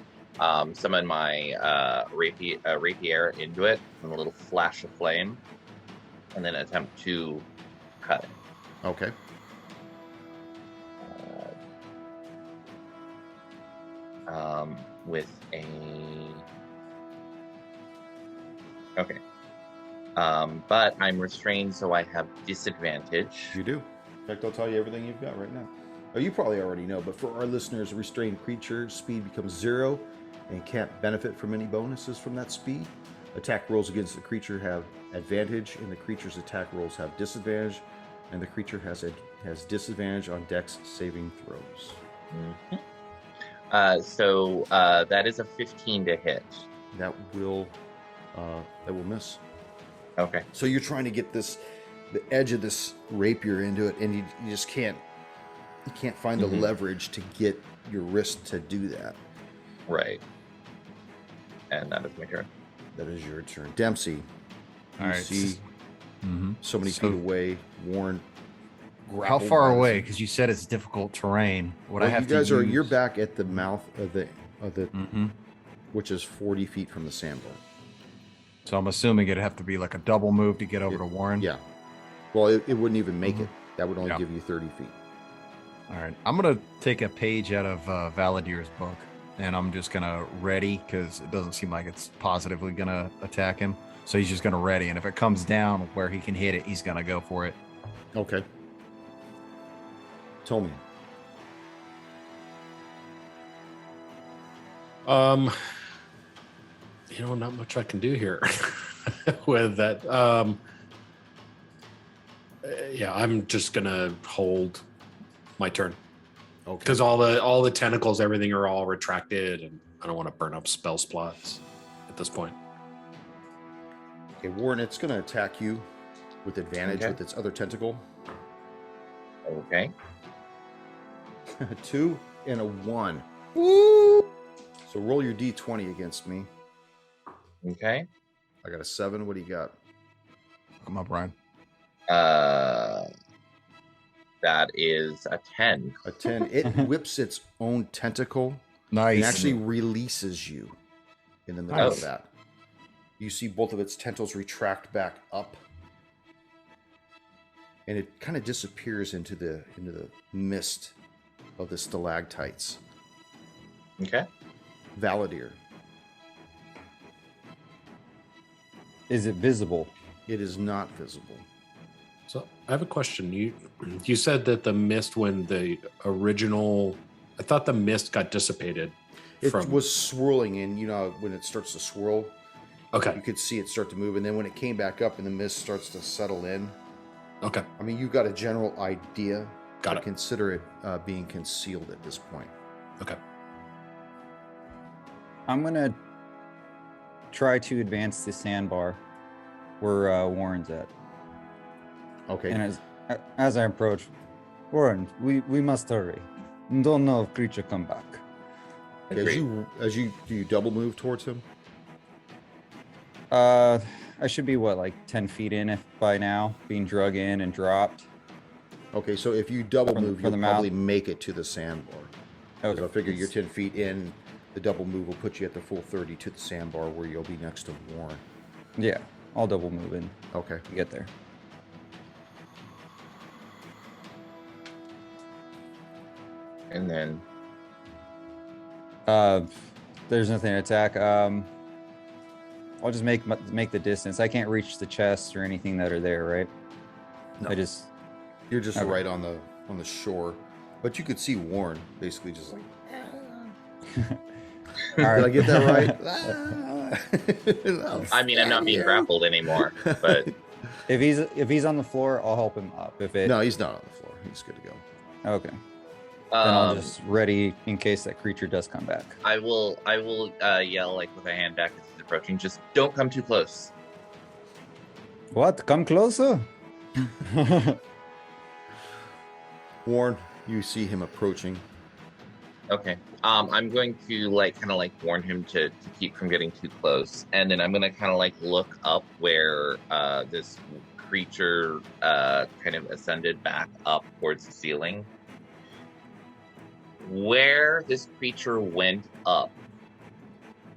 Summon my rapier into it and a little flash of flame, and then attempt to cut it. Okay. With a okay. But I'm restrained, so I have disadvantage. You do. In fact, I'll tell you everything you've got right now. Oh, you probably already know, but for our listeners, a restrained creature, speed becomes 0 and can't benefit from any bonuses from that speed. Attack rolls against the creature have advantage, and the creature's attack rolls have disadvantage, and the creature has disadvantage on Dex saving throws. So that is a 15 to hit. That will miss. Okay. So you're trying to get the edge of this rapier into it, and you just can't. You can't find the leverage to get your wrist to do that. Right. And that is my turn. That is your turn, Dempsey. All you right. see so many feet away, Warren. How far away? Because you said it's difficult terrain. What I have you guys to are. use... You're back at the mouth of the which is 40 feet from the sandbar. So I'm assuming it'd have to be like a double move to get over to Warren. Yeah. Well, it wouldn't even make it. That would only give you 30 feet. All right. I'm going to take a page out of Valadir's book, and I'm just going to ready because it doesn't seem like it's positively going to attack him. So he's just going to ready. And if it comes down where he can hit it, he's going to go for it. Okay. Tell me. Not much I can do here with that. Yeah, I'm just gonna hold my turn. Okay. Because all the tentacles, everything are all retracted, and I don't want to burn up spell slots at this point. Okay, Warren, it's going to attack you with advantage with its other tentacle. Okay. 2 and a 1. Woo! So roll your d20 against me. Okay. I got a 7. What do you got? Come on, Brian. That is a 10. A 10. It whips its own tentacle Nice. and actually releases you in the middle of that. You see both of its tentacles retract back up, and it kind of disappears into the mist of the stalactites. Okay. Valadir. Is it visible? It is not visible. So I have a question. You said that the mist, when the original, I thought the mist got dissipated. It was swirling, and when it starts to swirl, okay, you could see it start to move, and then when it came back up and the mist starts to settle in. Okay. I mean, you've got a general idea. Got it. Consider it being concealed at this point. Okay. I'm gonna try to advance the sandbar where Warren's at. Okay. And as I approach, Warren, we must hurry. Don't know if creature come back. As you do you double move towards him? I should be like 10 feet in by now, being drug in and dropped. Okay, so if you double move, you'll the probably mouth. make it to the sandbar. Okay. I figure you're 10 feet in. The double move will put you at the full 30 to the sandbar where you'll be next to Warren. Yeah, I'll double move in Okay. to get there. And then There's nothing to attack. I'll just make the distance. I can't reach the chests or anything that are there, right? No. You're just Okay. right on the shore, but you could see Warren basically just like. All right. Did I get that right? I mean, I'm not being grappled anymore, but If he's on the floor, I'll help him up. No, he's not on the floor. He's good to go. Okay. Then I'll just ready in case that creature does come back. I will yell like with a hand back as he's approaching. Just don't come too close. What? Come closer. Warren, you see him approaching. Okay. I'm going to kind of warn him to keep from getting too close, and then I'm gonna kind of look up where this creature kind of ascended back up towards the ceiling. Where this creature went up,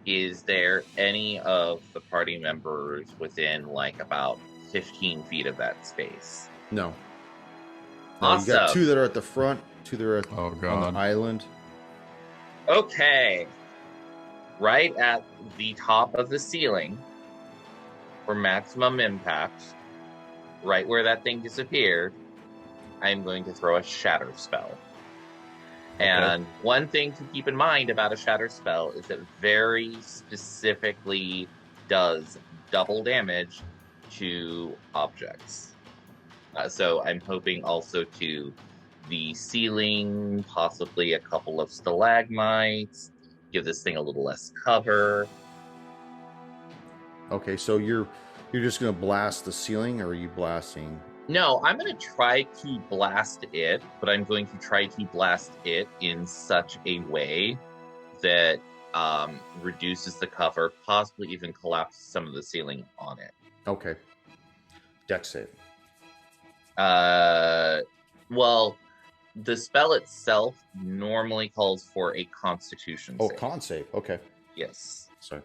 is there any of the party members within about 15 feet of that space? No. Awesome. You got 2 that are at the front, 2 that are Oh, on God. the island. Okay. Right at the top of the ceiling for maximum impact, right where that thing disappeared, I'm going to throw a shatter spell. And one thing to keep in mind about a shatter spell is it very specifically does double damage to objects. So I'm hoping also to the ceiling, possibly a couple of stalagmites, give this thing a little less cover. Okay, so you're just gonna blast the ceiling, or are you blasting? No, I'm going to try to blast it, but I'm going to try to blast it in such a way that reduces the cover, possibly even collapses some of the ceiling on it. Okay. Dex save. Well, the spell itself normally calls for a Constitution Oh, save. con save. Okay. Yes. Sorry.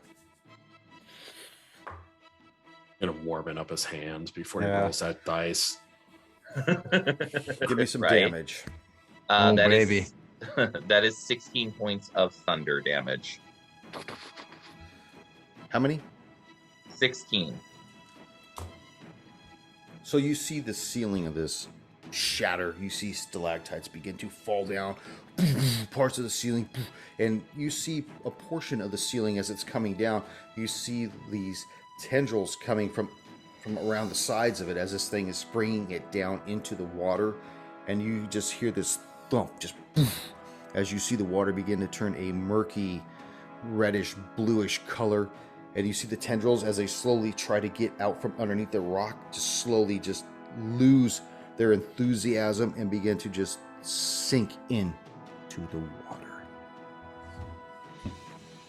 Gonna warming up his hands before he Yeah. rolls that dice. Give me some Right. damage. Oh, that baby. is- that is 16 points of thunder damage. How many? 16. So you see the ceiling of this shatter. You see stalactites begin to fall down, parts of the ceiling, and you see a portion of the ceiling as it's coming down. You see these tendrils coming from around the sides of it as this thing is bringing it down into the water, and you just hear this thump, just as you see the water begin to turn a murky, reddish, bluish color. And you see the tendrils as they slowly try to get out from underneath the rock, just slowly just lose their enthusiasm and begin to just sink in to the water.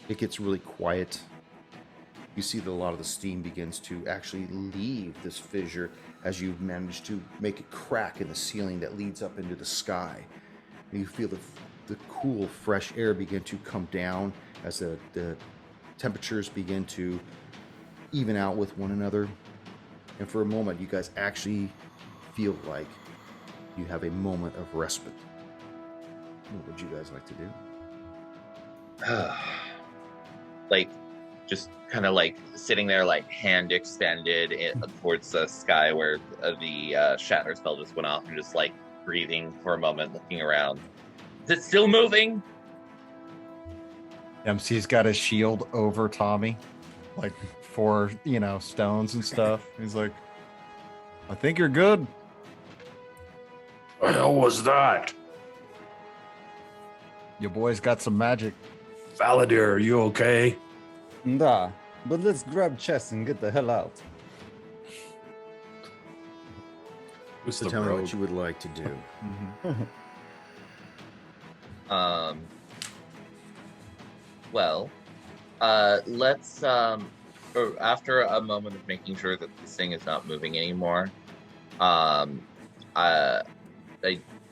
It gets really quiet. You see that a lot of the steam begins to actually leave this fissure as you've managed to make a crack in the ceiling that leads up into the sky. And you feel the cool, fresh air begin to come down as the temperatures begin to even out with one another. And for a moment, you guys actually feel like you have a moment of respite. What would you guys like to do? Like, just kind of like sitting there, like hand extended towards the sky where the shatter spell just went off, and just like breathing for a moment, looking around. Is it still moving? MC's got his shield over Tommy, like for, stones and stuff. He's like, I think you're good. What the hell was that? Your boy's got some magic. Valadier, are you okay? Nah, but let's grab chest and get the hell out. Who's So the tell me rogue? what you would like to do. Well, let's or after a moment of making sure that this thing is not moving anymore, I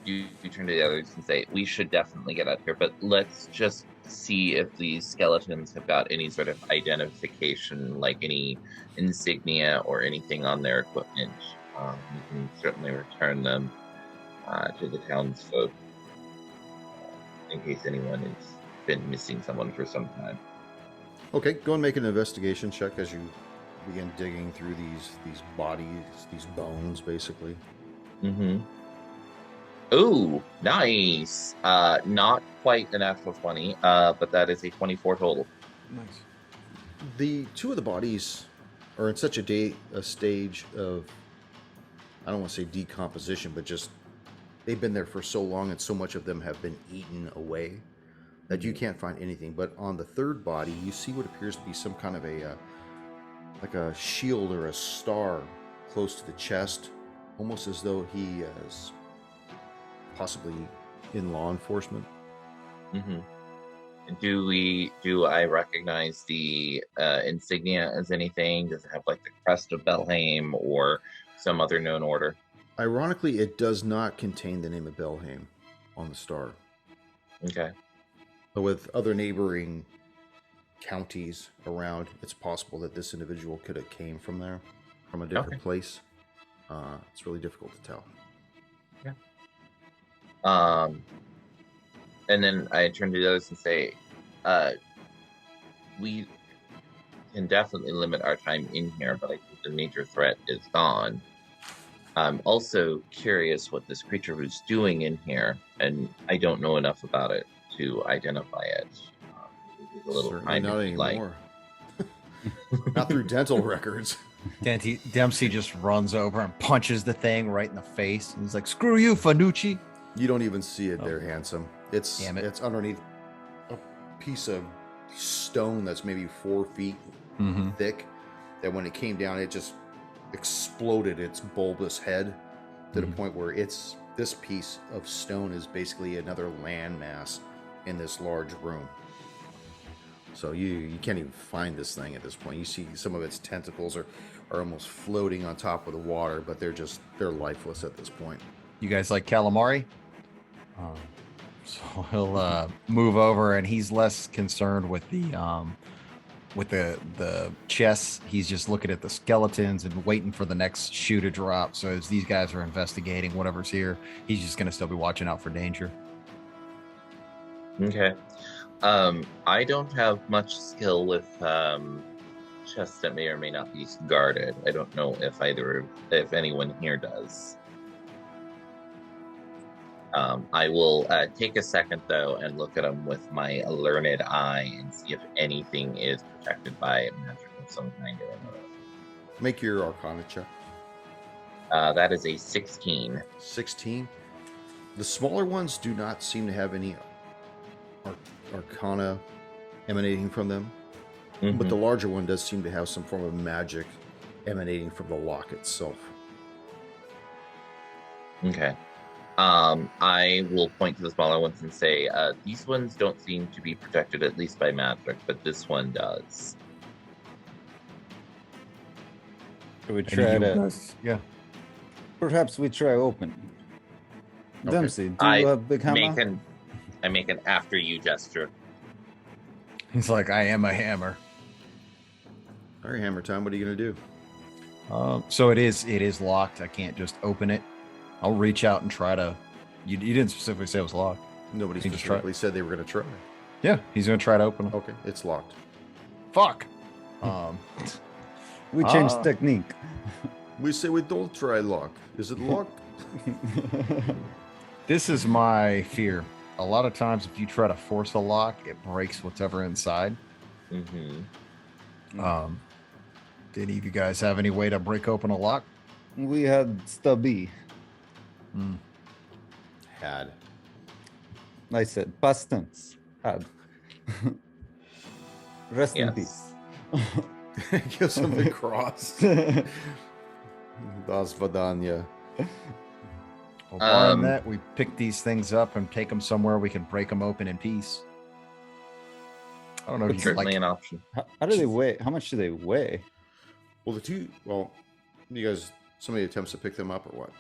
do turn to the others and say, we should definitely get out of here, but let's just see if these skeletons have got any sort of identification, like any insignia or anything on their equipment. We can certainly return them to the townsfolk in case anyone has been missing someone for some time. Okay, go and make an investigation check as you begin digging through these bodies, these bones, basically. Mm-hmm. Ooh, nice. Not quite an actual 20, but that is a 24 total. Nice. The two of the bodies are in such a stage of, I don't want to say decomposition, but just they've been there for so long and so much of them have been eaten away that you can't find anything. But on the third body, you see what appears to be some kind of like a shield or a star close to the chest, almost as though he is possibly in law enforcement. Mm-hmm. Do I recognize the insignia as anything? Does it have like the crest of Belhaim or some other known order? Ironically, it does not contain the name of Belhaim on the star. Okay. But with other neighboring counties around, it's possible that this individual could have came from there, from a different place. It's really difficult to tell. And then I turn to the others and say, we can definitely limit our time in here, but I think the major threat is gone. I'm also curious what this creature was doing in here, and I don't know enough about it to identify it. A little Certainly time not if you'd like. anymore. Not through dental records. Dempsey just runs over and punches the thing right in the face. And he's like, "Screw you, Fanucci." You don't even see it there, handsome. Damn it. It's underneath a piece of stone that's maybe 4 feet thick. That when it came down, it just exploded its bulbous head to the point where this piece of stone is basically another landmass in this large room. So you can't even find this thing at this point. You see some of its tentacles are almost floating on top of the water, but they're lifeless at this point. You guys like calamari? So he'll move over, and he's less concerned with the chests. He's just looking at the skeletons and waiting for the next shoe to drop. So as these guys are investigating whatever's here, he's just going to still be watching out for danger. Okay. I don't have much skill with chests that may or may not be guarded. I don't know if anyone here does. I will take a second though and look at them with my learned eye and see if anything is protected by magic of some kind or another. Make your Arcana check. That is a 16. 16. The smaller ones do not seem to have any Arcana emanating from them, but the larger one does seem to have some form of magic emanating from the lock itself. Okay. I will point to the smaller ones and say, these ones don't seem to be protected, at least by magic, but this one does. Should we try to... Yeah. Perhaps we try open. Okay. Dempsey, do you have big hammer? I make an after you gesture. He's like, "I am a hammer." All right, hammer time. What are you going to do? So it is locked. I can't just open it. I'll reach out and try to. You didn't specifically say it was locked. Nobody You just specifically said they were going to try. Yeah, he's gonna try to open it. Okay, it's locked. Fuck. We changed technique. We say we don't try lock. Is it locked? This is my fear. A lot of times, if you try to force a lock, it breaks whatever inside. Mm-hmm. Did any of you guys have any way to break open a lock? We had stubby. Had. I said past tense. Had. Rest in Yes. peace. Gives him the cross. Das Vadanya. Well, barring that, we pick these things up and take them somewhere we can break them open in peace. I don't know if It's you certainly like. an option. How do they weigh? How much do they weigh? Well, you guys, somebody attempts to pick them up or what?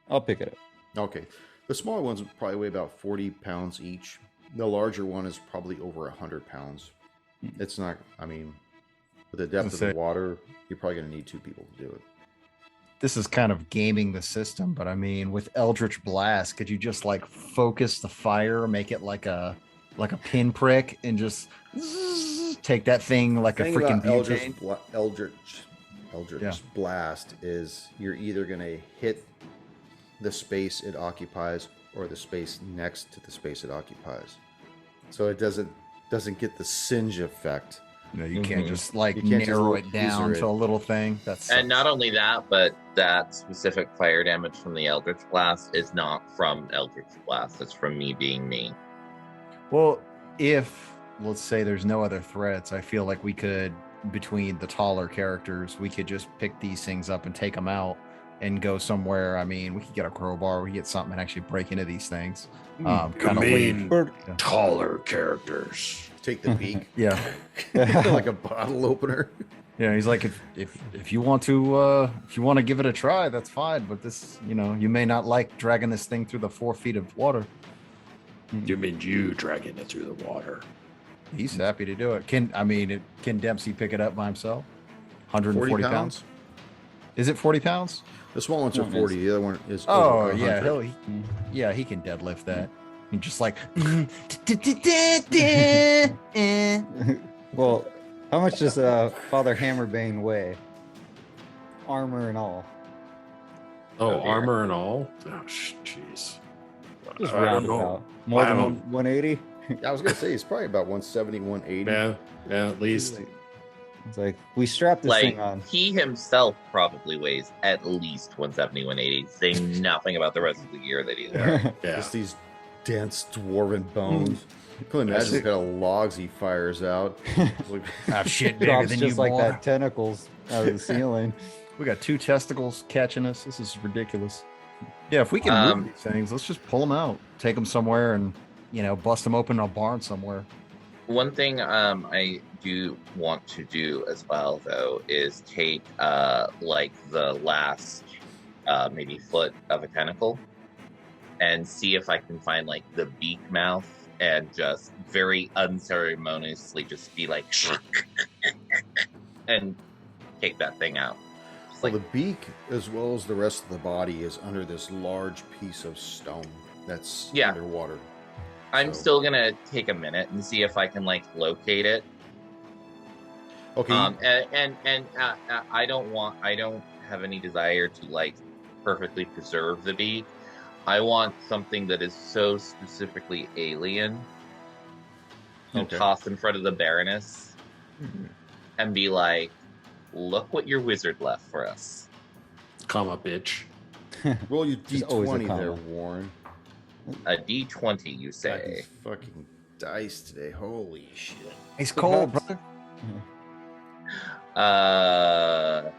I'll pick it up. Okay. The smaller ones would probably weigh about 40 pounds each. The larger one is probably over 100 pounds. It's not, with the depth of the water, you're probably going to need 2 people to do it. This is kind of gaming the system, but with Eldritch Blast, could you just like focus the fire, make it like a pinprick, and just take that thing like a freaking butane? Eldritch Blast is you're either going to hit the space it occupies or the space next to the space it occupies. So it doesn't get the singe effect. You can't just like You can't narrow just it down laser to it. a little thing. And not only that, but that specific fire damage from the Eldritch Blast is not from Eldritch Blast. It's from me being me. Well, if let's say there's no other threats, I feel like we could, between the taller characters, we could just pick these things up and take them out and go somewhere. We could get a crowbar, we could get something and actually break into these things. Kind of leave. Taller characters. Take the peak. Yeah. Like a bottle opener. Yeah, he's like, if you want to give it a try, that's fine. But this, you may not like dragging this thing through the 4 feet of water. You mean you dragging it through the water? He's happy to do it. Can Dempsey pick it up by himself? 140 40 pounds? Is it 40 pounds? The small ones are 40. The other one is Oh over 100. yeah, he can deadlift that. And just like Well, how much does Father Hammerbane weigh? Armor and all. Oh, armor and all? Oh, jeez. Just I round don't it know. out. More I than don't- 180? I was going to say, it's probably about 170, 180. Yeah, at least. It's like we strap this Like thing on. he himself probably weighs at least 170, 180. Saying nothing about the rest of the gear that he's wearing. Yeah. Just these dense dwarven bones. You can only imagine what kind of logs he fires out. It's like, Have shit bigger Drops than just you, like boy. that tentacles out of the ceiling. We got 2 testicles catching us. This is ridiculous. Yeah, if we can move these things, let's just pull them out, take them somewhere, and bust them open in a barn somewhere. One thing I do want to do as well, though, is take like the last maybe foot of a tentacle and see if I can find like the beak mouth and just very unceremoniously just be like and take that thing out. well, the beak, as well as the rest of the body, is under this large piece of stone that's underwater. I'm still gonna take a minute and see if I can like locate it. Okay. And I don't have any desire to like perfectly preserve the beak. I want something that is so specifically alien to toss in front of the Baroness and be like, look what your wizard left for us. Comma, bitch. Roll your There's always a D20 there, comma. Warren. A D20, you God, say? these fucking dice today. Holy shit. It's cold, Perhaps. brother.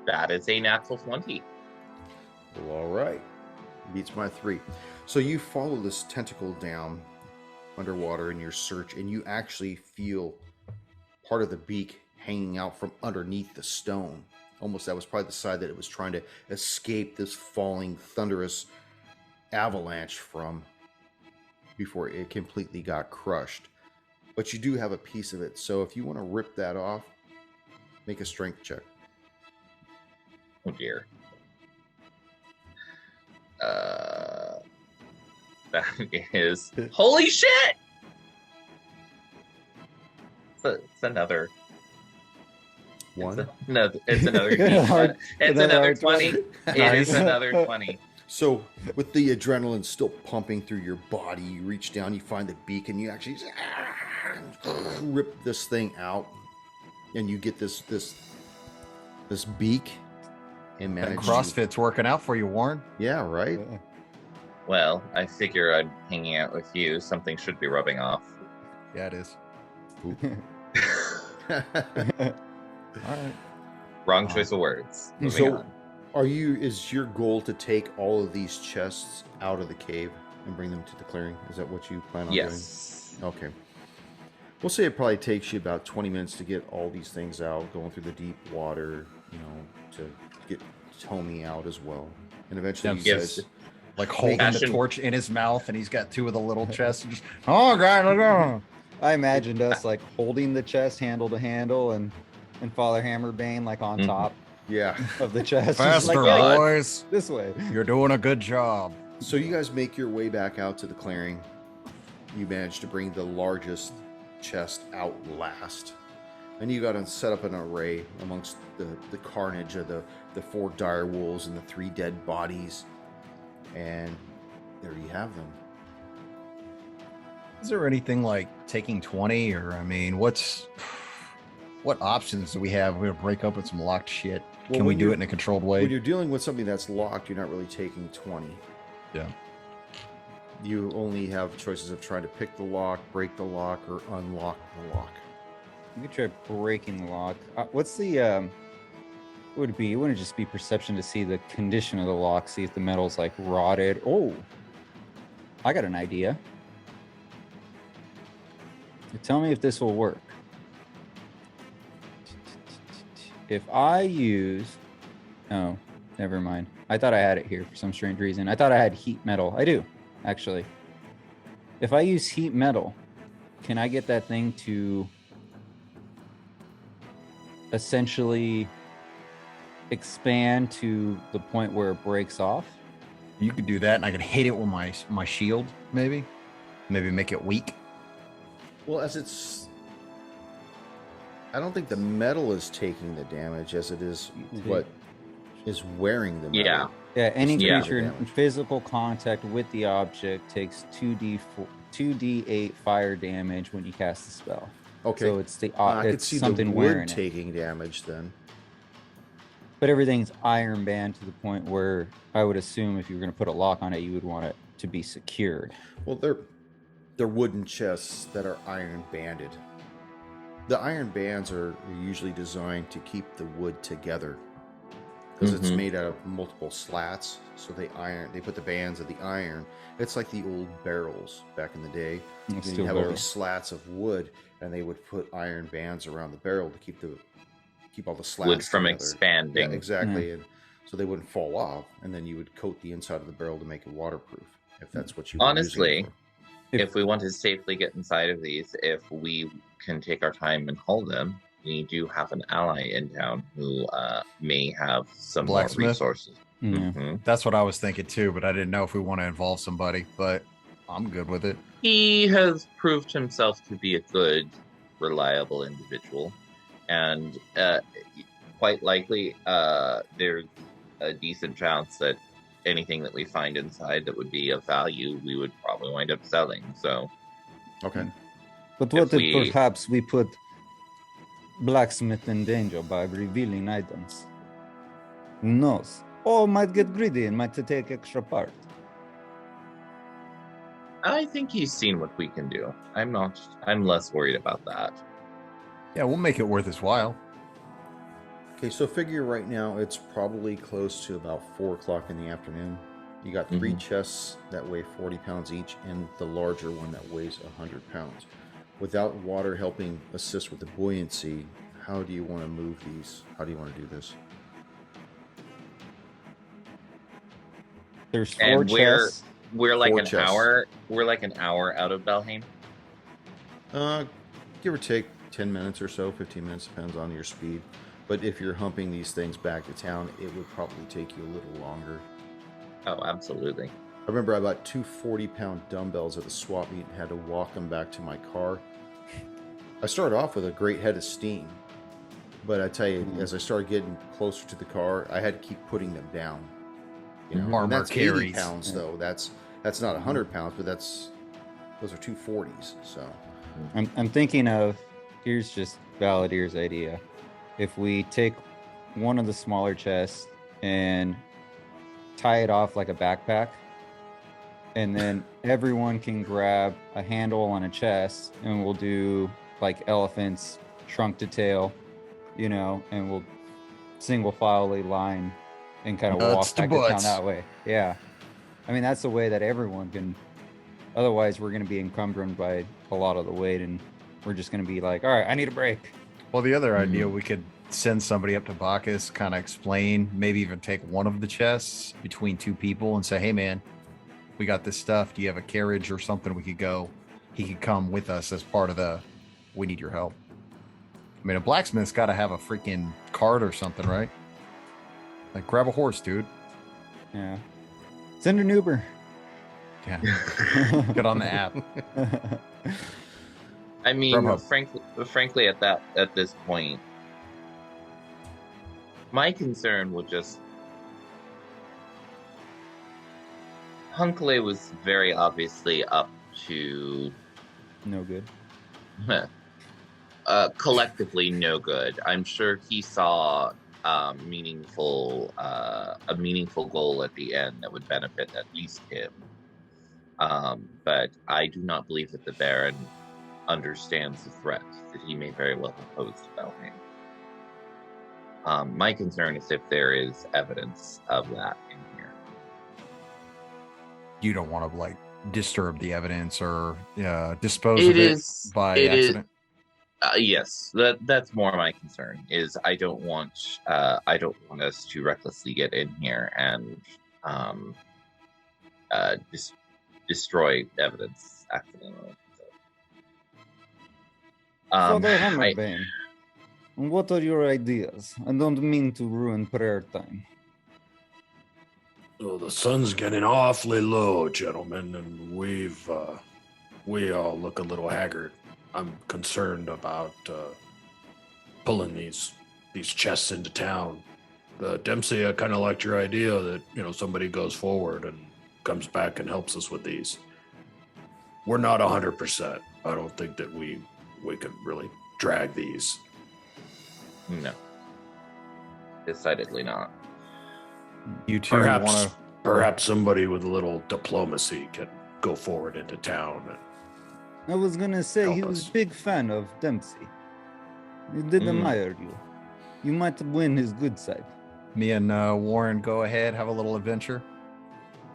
That is a natural 20. Well, all right. Beats my 3. So you follow this tentacle down underwater in your search, and you actually feel part of the beak hanging out from underneath the stone. Almost that was probably the side that it was trying to escape this falling thunderous avalanche from before it completely got crushed. But you do have a piece of it, so if you want to rip that off, make a strength check. Oh dear. That is holy shit. It's another. One. No, it's another. Hard- It's another another hard 20. 20. It is another 20. So with the adrenaline still pumping through your body, you reach down, you find the beak, and you actually rip this thing out, and you get this beak and That manage. CrossFit's working out for you, Warren. Yeah, right. Well, I figure I'm hanging out with you. Something should be rubbing off. Yeah, it is. All right. Wrong choice of words. Moving So, on. is your goal to take all of these chests out of the cave and bring them to the clearing? Is that what you plan on Yes. doing? Okay. We'll say it probably takes you about 20 minutes to get all these things out, going through the deep water, to get Tommy out as well. And eventually you Yes. guys... Like holding the Passion. torch in his mouth, and he's got 2 of the little chests. And just, oh, God, look at I imagined us like holding the chest handle to handle and Father Hammerbane like on Mhm. top Yeah. of the chest. Just faster, like, yeah, boys. this way. You're doing a good job. So you guys make your way back out to the clearing. You manage to bring the largest chest out last. And you got to set up an array amongst the carnage of the 4 dire wolves and the 3 dead bodies. And there you have them. Is there anything like taking 20, or I mean, what options do we have? We're gonna break up with some locked shit. Well, Can we when do you're- it in a controlled way? When you're dealing with something that's locked, you're not really taking 20. Yeah. You only have choices of trying to pick the lock, break the lock, or unlock the lock. You could try breaking the lock. What's the what would it be? It wouldn't just be perception to see the condition of the lock, see if the metal's like rotted. Oh, I got an idea. Tell me if this will work. If I use, oh, never mind. I thought I had it here for some strange reason. I thought I had heat metal. I do, actually. If I use heat metal, can I get that thing to essentially expand to the point where it breaks off? You could do that, and I could hit it with my shield, maybe make it weak. Well, as it's... I don't think the metal is taking the damage as it is what is wearing the metal. Yeah. Yeah, any Yeah. creature in physical contact with the object takes 2d8 fire damage when you cast the spell. Okay. So it's I could it's see the something wearing wood it. taking damage then. But everything's iron band to the point where I would assume if you were going to put a lock on it, you would want it to be secured. Well, they're wooden chests that are iron banded. The iron bands are usually designed to keep the wood together because it's made out of multiple slats. So they put the bands of the iron. It's like the old barrels back in the day. You have all these slats of wood, and they would put iron bands around the barrel to keep all the slats Wood from together. expanding. Yeah, exactly. And so they wouldn't fall off, and then you would coat the inside of the barrel to make it waterproof, if that's what you were Honestly, using it for. if we want to safely get inside of these, if we can take our time and haul them, we do have an ally in town who may have some more Blacksmith? resources. Yeah. That's what I was thinking too, but I didn't know if we want to involve somebody, but I'm good with it. He has proved himself to be a good, reliable individual, and quite likely there's a decent chance that anything that we find inside that would be of value, we would probably wind up selling. So, Okay. But what If if we- perhaps we put blacksmith in danger by revealing items? Who knows? Or might get greedy and might take extra part. I think he's seen what we can do. I'm less worried about that. Yeah, we'll make it worth his while. Okay, so figure right now it's probably close to about 4 o'clock in the afternoon. You got 3 chests that weigh 40 pounds each, and the larger one that weighs 100 pounds. Without water helping assist with the buoyancy, how do you want to move these? How do you want to do this? There's 4 And chests. we're like 4 an chests. hour. We're like an hour out of Belhaim. Give or take 10 minutes or so, 15 minutes, depends on your speed. But if you're humping these things back to town, it would probably take you a little longer. Oh, absolutely. I remember I bought 2 40-pound dumbbells at the swap meet and had to walk them back to my car. I started off with a great head of steam, but I tell you, as I started getting closer to the car, I had to keep putting them down. You know, Armor and that's 80 carries. pounds though. That's not 100 pounds, but those are 2 40s. So I'm thinking of, here's just Valadier's idea. If we take one of the smaller chests and tie it off like a backpack, and then everyone can grab a handle on a chest, and we'll do like elephants, trunk to tail, and we'll single filely line and kind of Nuts walk to back to town butts. that way. Yeah. I mean, that's the way that everyone can. Otherwise, we're going to be encumbered by a lot of the weight, and we're just going to be like, all right, I need a break. Well, the other idea, we could send somebody up to Bacchus, kind of explain, maybe even take one of the chests between 2 people and say, hey, man, we got this stuff. Do you have a carriage or something we could go? He could come with us as part of we need your help. I mean, a blacksmith's got to have a freaking cart or something, right? Like, grab a horse, dude. Yeah. Send an Uber. Yeah. Get on the app. I mean, Grubhub. frankly, at this point, my concern would just Hunkley was very obviously up to No good. collectively no good. I'm sure he saw a meaningful goal at the end that would benefit at least him. But I do not believe that the Baron understands the threat that he may very well have posed to Belhaim. My concern is if there is evidence of that in here. You don't want to, like, disturb the evidence or dispose It of it is by it is- accident. Yes, that's more my concern. Is I don't want us to recklessly get in here and destroy evidence accidentally. Father I- Hammerbane, what are your ideas? I don't mean to ruin prayer time. Oh, the sun's getting awfully low, gentlemen, and we all look a little haggard. I'm concerned about pulling these chests into town. Dempsey, I kind of liked your idea that somebody goes forward and comes back and helps us with these. We're not 100%. I don't think that we we could really drag these. No. Decidedly not. You two want Perhaps, to? perhaps somebody with a little diplomacy can go forward into town. I was gonna say Help he was us. a big fan of Dempsey. He did admire you. You might win his good side. Me and Warren go ahead, have a little adventure.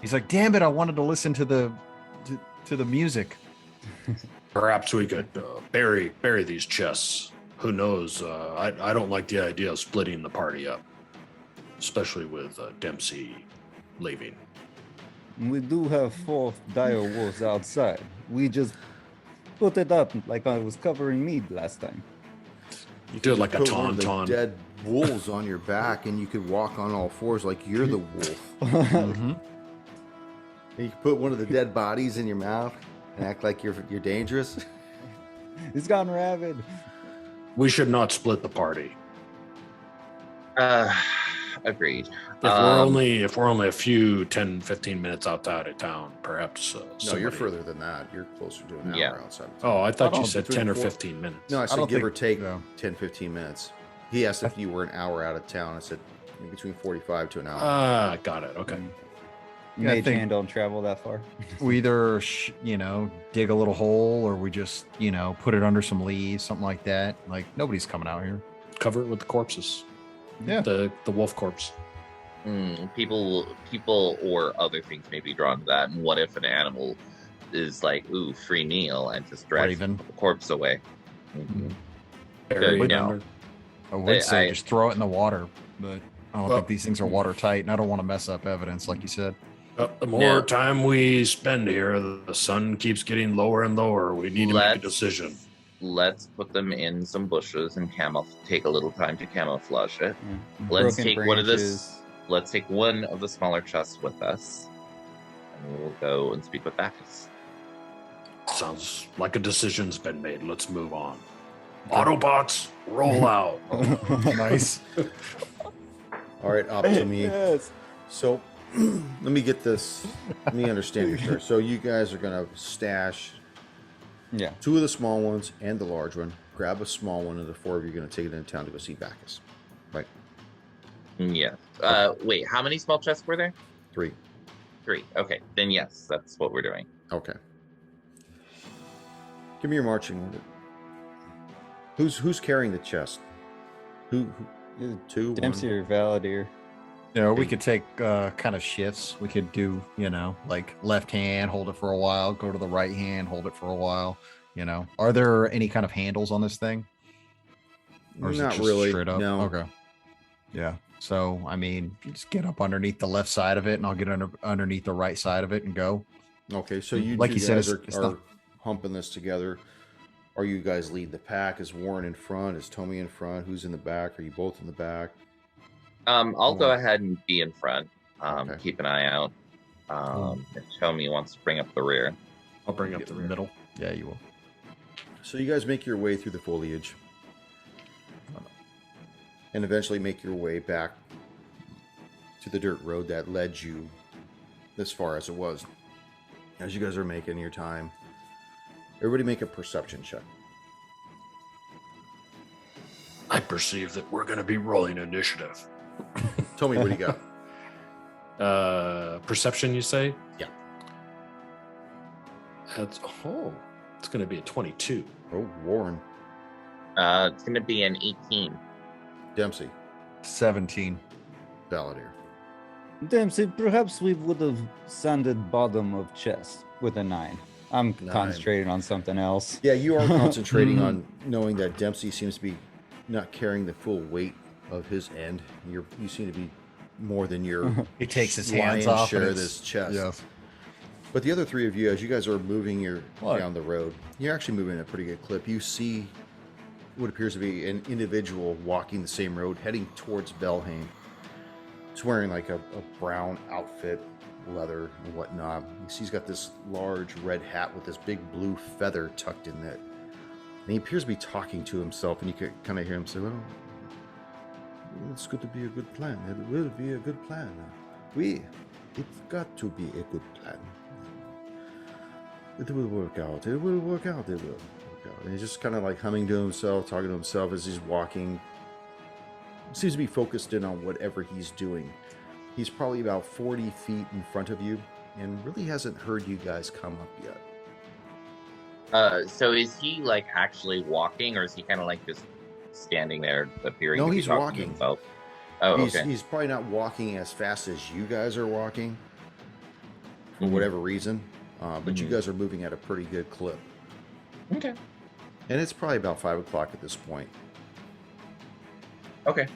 He's like, "Damn it! I wanted to listen to the music." Perhaps we could bury these chests. Who knows? I don't like the idea of splitting the party up, especially with Dempsey leaving. We do have 4 dire wolves outside. We just put it up like I was covering meat last time. You do it like a Put one of the tauntaun. dead wolves on your back, and you could walk on all fours like you're the wolf. Mm-hmm. You could put one of the dead bodies in your mouth and act like you're dangerous. He's gone rabid. We should not split the party. Agreed. If we're only a few 10, 15 minutes outside of town, perhaps. No, you're somebody- further than that. You're closer to an hour Yeah. outside. Oh, I thought I you don't- said between 10 or 4 15 minutes. No, I said don't give or think- take no. 10, 15 minutes. He asked if you were an hour out of town. I said between 45 to an hour. Ah, got it. Okay. Yeah, I Mage think- hand don't travel that far. We either dig a little hole, or we just put it under some leaves, something like that. Like nobody's coming out here. Cover it with the corpses. Yeah. The wolf corpse. People or other things may be drawn to that. And what if an animal is like, ooh, free meal, and just drags Raven. the corpse away? Bury it no. under. I would say I- just throw it in the water, but I don't Well- think these things are watertight, and I don't want to mess up evidence, like you said. The more Yeah. time we spend here, the sun keeps getting lower and lower. We need to make a Let's- decision. Let's put them in some bushes and take a little time to camouflage it. Yeah. Let's Broken take one of this. branches. Let's take one of the smaller chests with us, and we'll go and speak with Bacchus. Sounds like a decision's been made. Let's move on. Autobots, roll out. Nice. All right, up to me. Yes. So let me get this. Let me understand your story. So you guys are going to stash Yeah. 2 of the small ones and the large one. Grab a small one, and the 4 of you are going to take it into town to go see Bacchus. Right? Yeah. Wait, how many small chests were there? 3. 3. Okay, then yes, that's what we're doing. Okay. Give me your marching order. Who's carrying the chest? Who 2? Dempsey or Valadier. We could take kind of shifts. We could do, like left hand, hold it for a while, go to the right hand, hold it for a while. Are there any kind of handles on this thing? Or is it Not just really. straight up? No. Okay. Yeah. So, I mean, you just get up underneath the left side of it, and I'll get underneath the right side of it and go. Okay, so you Like two you said, guys it's are not- humping this together. Are you guys lead the pack? Is Warren in front? Is Tommy in front? Who's in the back? Are you both in the back? I'll go ahead and be in front. Okay. Keep an eye out. If Tommy wants to bring up the rear. I'll bring up the rear. middle. Yeah, you will. So you guys make your way through the foliage and eventually make your way back to the dirt road that led you as far as it was. As you guys are making your time, everybody make a perception check. I perceive that we're going to be rolling initiative. Tell me what you got. Perception, you say? Yeah. It's going to be a 22. Oh, Warren. It's going to be an 18. Dempsey. 17. Valadier. Dempsey, perhaps we would have sanded bottom of chest with a 9. I'm 9. concentrating on something else. Yeah, you are concentrating on knowing that Dempsey seems to be not carrying the full weight of his end. You seem to be more than your He takes his lion's hands off. share and of it's- this chest. Yes. But the other 3 of you, as you guys are moving What? down the road, you're actually moving at a pretty good clip. You see what appears to be an individual walking the same road, heading towards Belhaim. He's wearing like a brown outfit, leather and whatnot. You see he's got this large red hat with this big blue feather tucked in it. And he appears to be talking to himself, and you could kind of hear him say, well, it's going to be a good plan. It will be a good plan. It's got to be a good plan. It will work out. It will work out. It will. And he's just kind of like humming to himself, talking to himself as he's walking. Seems to be focused in on whatever he's doing. He's probably about 40 feet in front of you and really hasn't heard you guys come up yet. So is he like actually walking, or is he kind of like just standing there appearing No, to be he's talking walking. to himself? Oh, okay. He's probably not walking as fast as you guys are walking for whatever reason, but you guys are moving at a pretty good clip. Okay. And it's probably about 5 o'clock at this point. Okay.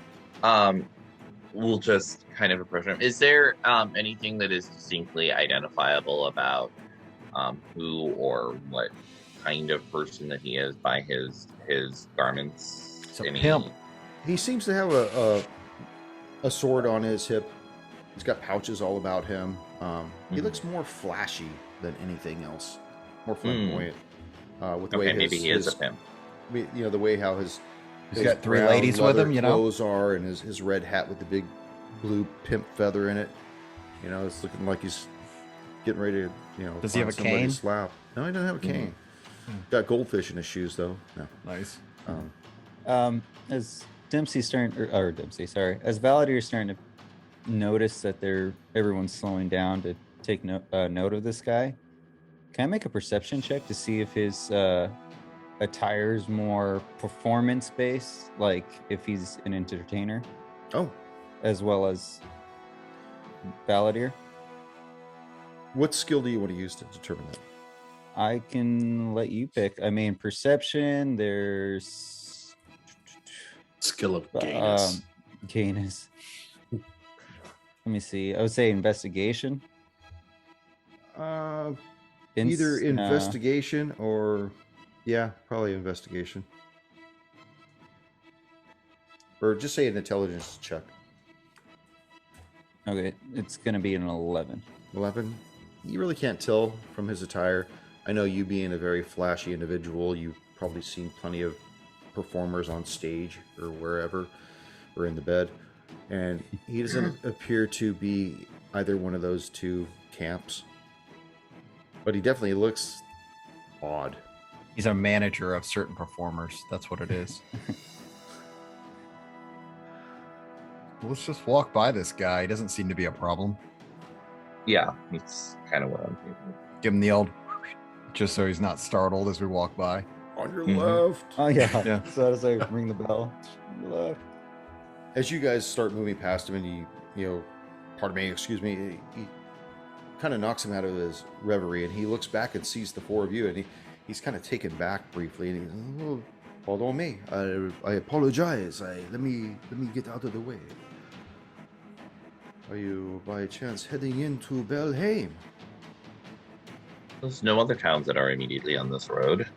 We'll just kind of approach him. Is there anything that is distinctly identifiable about who or what kind of person that he is by his garments? It's a pimp. He seems to have a sword on his hip. He's got pouches all about him. He looks more flashy than anything else, more flamboyant. With the way maybe he is a pimp. You know, the way how his He's got 3 brown ladies with leather him, you know. clothes are, and his red hat with the big blue pimp feather in it. You know, it's looking like he's getting ready to, you know, does he have a somebody cane? Slap. No, he doesn't have a cane. Got goldfish in his shoes, though. No. Nice. As Dempsey's starting, or Dempsey, sorry, as Valadier's starting to notice that everyone's slowing down to take note of this guy, can I make a perception check to see if his attire's more performance based, like if he's an entertainer? Oh. As well as Valadier? What skill do you want to use to determine that? I can let you pick. I mean, perception, there's Skill of gayness. Gayness. Let me see. I would say investigation. Either investigation or, yeah, probably investigation. Or just say an intelligence check. Okay, it's going to be an 11. 11. You really can't tell from his attire. I know you being a very flashy individual, you've probably seen plenty of performers on stage or wherever, or in the bed. And he doesn't appear to be either one of those two camps. But he definitely looks odd. He's a manager of certain performers. That's what it is. Let's just walk by this guy. He doesn't seem to be a problem. Yeah, it's kind of what I'm thinking. Give him the old, just so he's not startled as we walk by. On your left. Oh, yeah. Yeah. So as I ring the bell, left. As you guys start moving past him, and he kind of knocks him out of his reverie, and he looks back and sees the 4 of you, and he's kind of taken back briefly, and he goes, "Oh, pardon me, I apologize. Let me get out of the way. Are you by chance heading into Belhaim?" There's no other towns that are immediately on this road.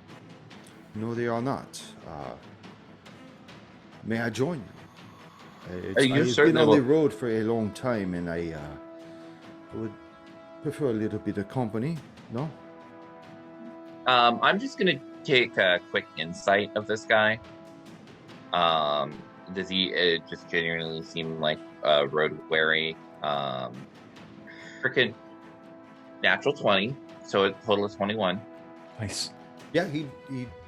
No, they are not. May I join you? You I've been certainly on will. the road for a long time, and I would prefer a little bit of company. No? I'm just gonna take a quick insight of this guy. Does he just genuinely seem like road weary? Freaking natural 20, so a total of 21. Nice. Yeah, he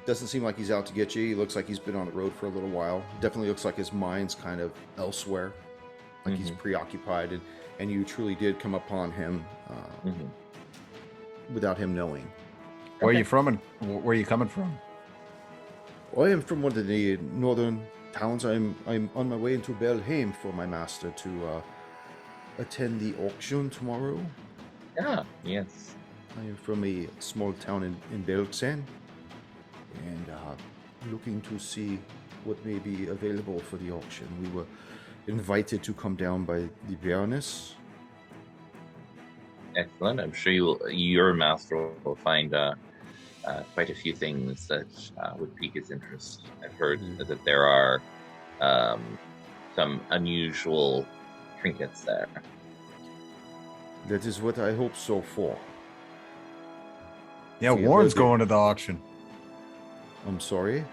doesn't seem like he's out to get you. He looks like he's been on the road for a little while. Definitely looks like his mind's kind of elsewhere, like he's preoccupied, and you truly did come upon him without him knowing. Where are you from, and where are you coming from? I am from one of the northern towns. I'm on my way into Belhaim for my master to attend the auction tomorrow. Yeah, yes. I am from a small town in Belxen, and looking to see what may be available for the auction. We were invited to come down by the Baroness. Excellent. I'm sure your master will find quite a few things that would pique his interest. I've heard that there are some unusual trinkets there. That is what I hope so for. Yeah, See, Warren's Olivia. going to the auction. I'm sorry.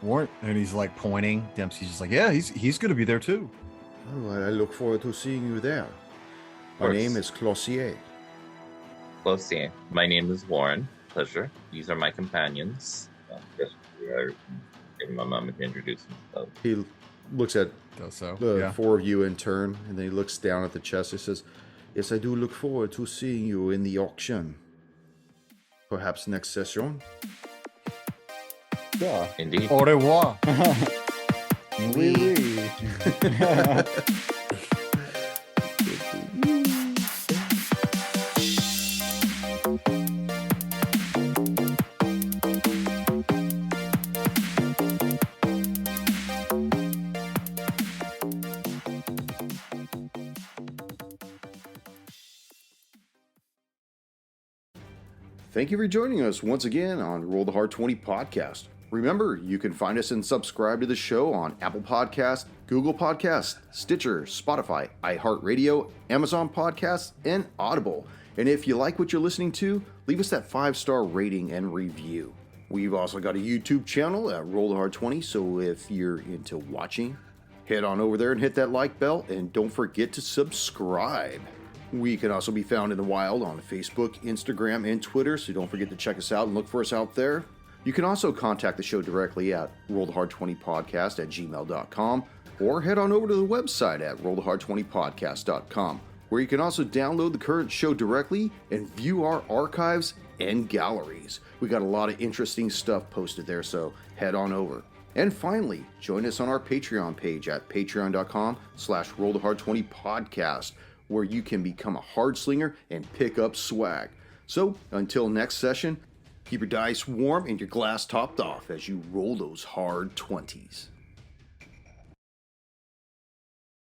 Warren, and he's like pointing. Dempsey's just like, yeah, he's going to be there too. Oh, I look forward to seeing you there. My course. name is Clossier. Close seeing. My name is Warren. Pleasure. These are my companions. Just give him a moment to introduce himself. He looks at Does so. the Yeah. four of you in turn, and then he looks down at the chest. He says, "Yes, I do look forward to seeing you in the auction. Perhaps next session." Yeah. Indeed. Au revoir. Oui, oui. Thank you for joining us once again on Roll the Hard 20 podcast. Remember, you can find us and subscribe to the show on Apple Podcasts, Google Podcasts, Stitcher, Spotify, iHeartRadio, Amazon Podcasts, and Audible. And if you like what you're listening to, leave us that 5-star rating and review. We've also got a YouTube channel at Roll the Hard 20, so if you're into watching, head on over there and hit that like bell, and don't forget to subscribe. We can also be found in the wild on Facebook, Instagram, and Twitter, so don't forget to check us out and look for us out there. You can also contact the show directly at rollthehard20podcast@gmail.com, or head on over to the website at rollthehard20podcast.com, where you can also download the current show directly and view our archives and galleries. We got a lot of interesting stuff posted there, so head on over. And finally, join us on our Patreon page at patreon.com/rollthehard20podcast, where you can become a hard slinger and pick up swag. So, until next session, keep your dice warm and your glass topped off as you roll those hard 20s.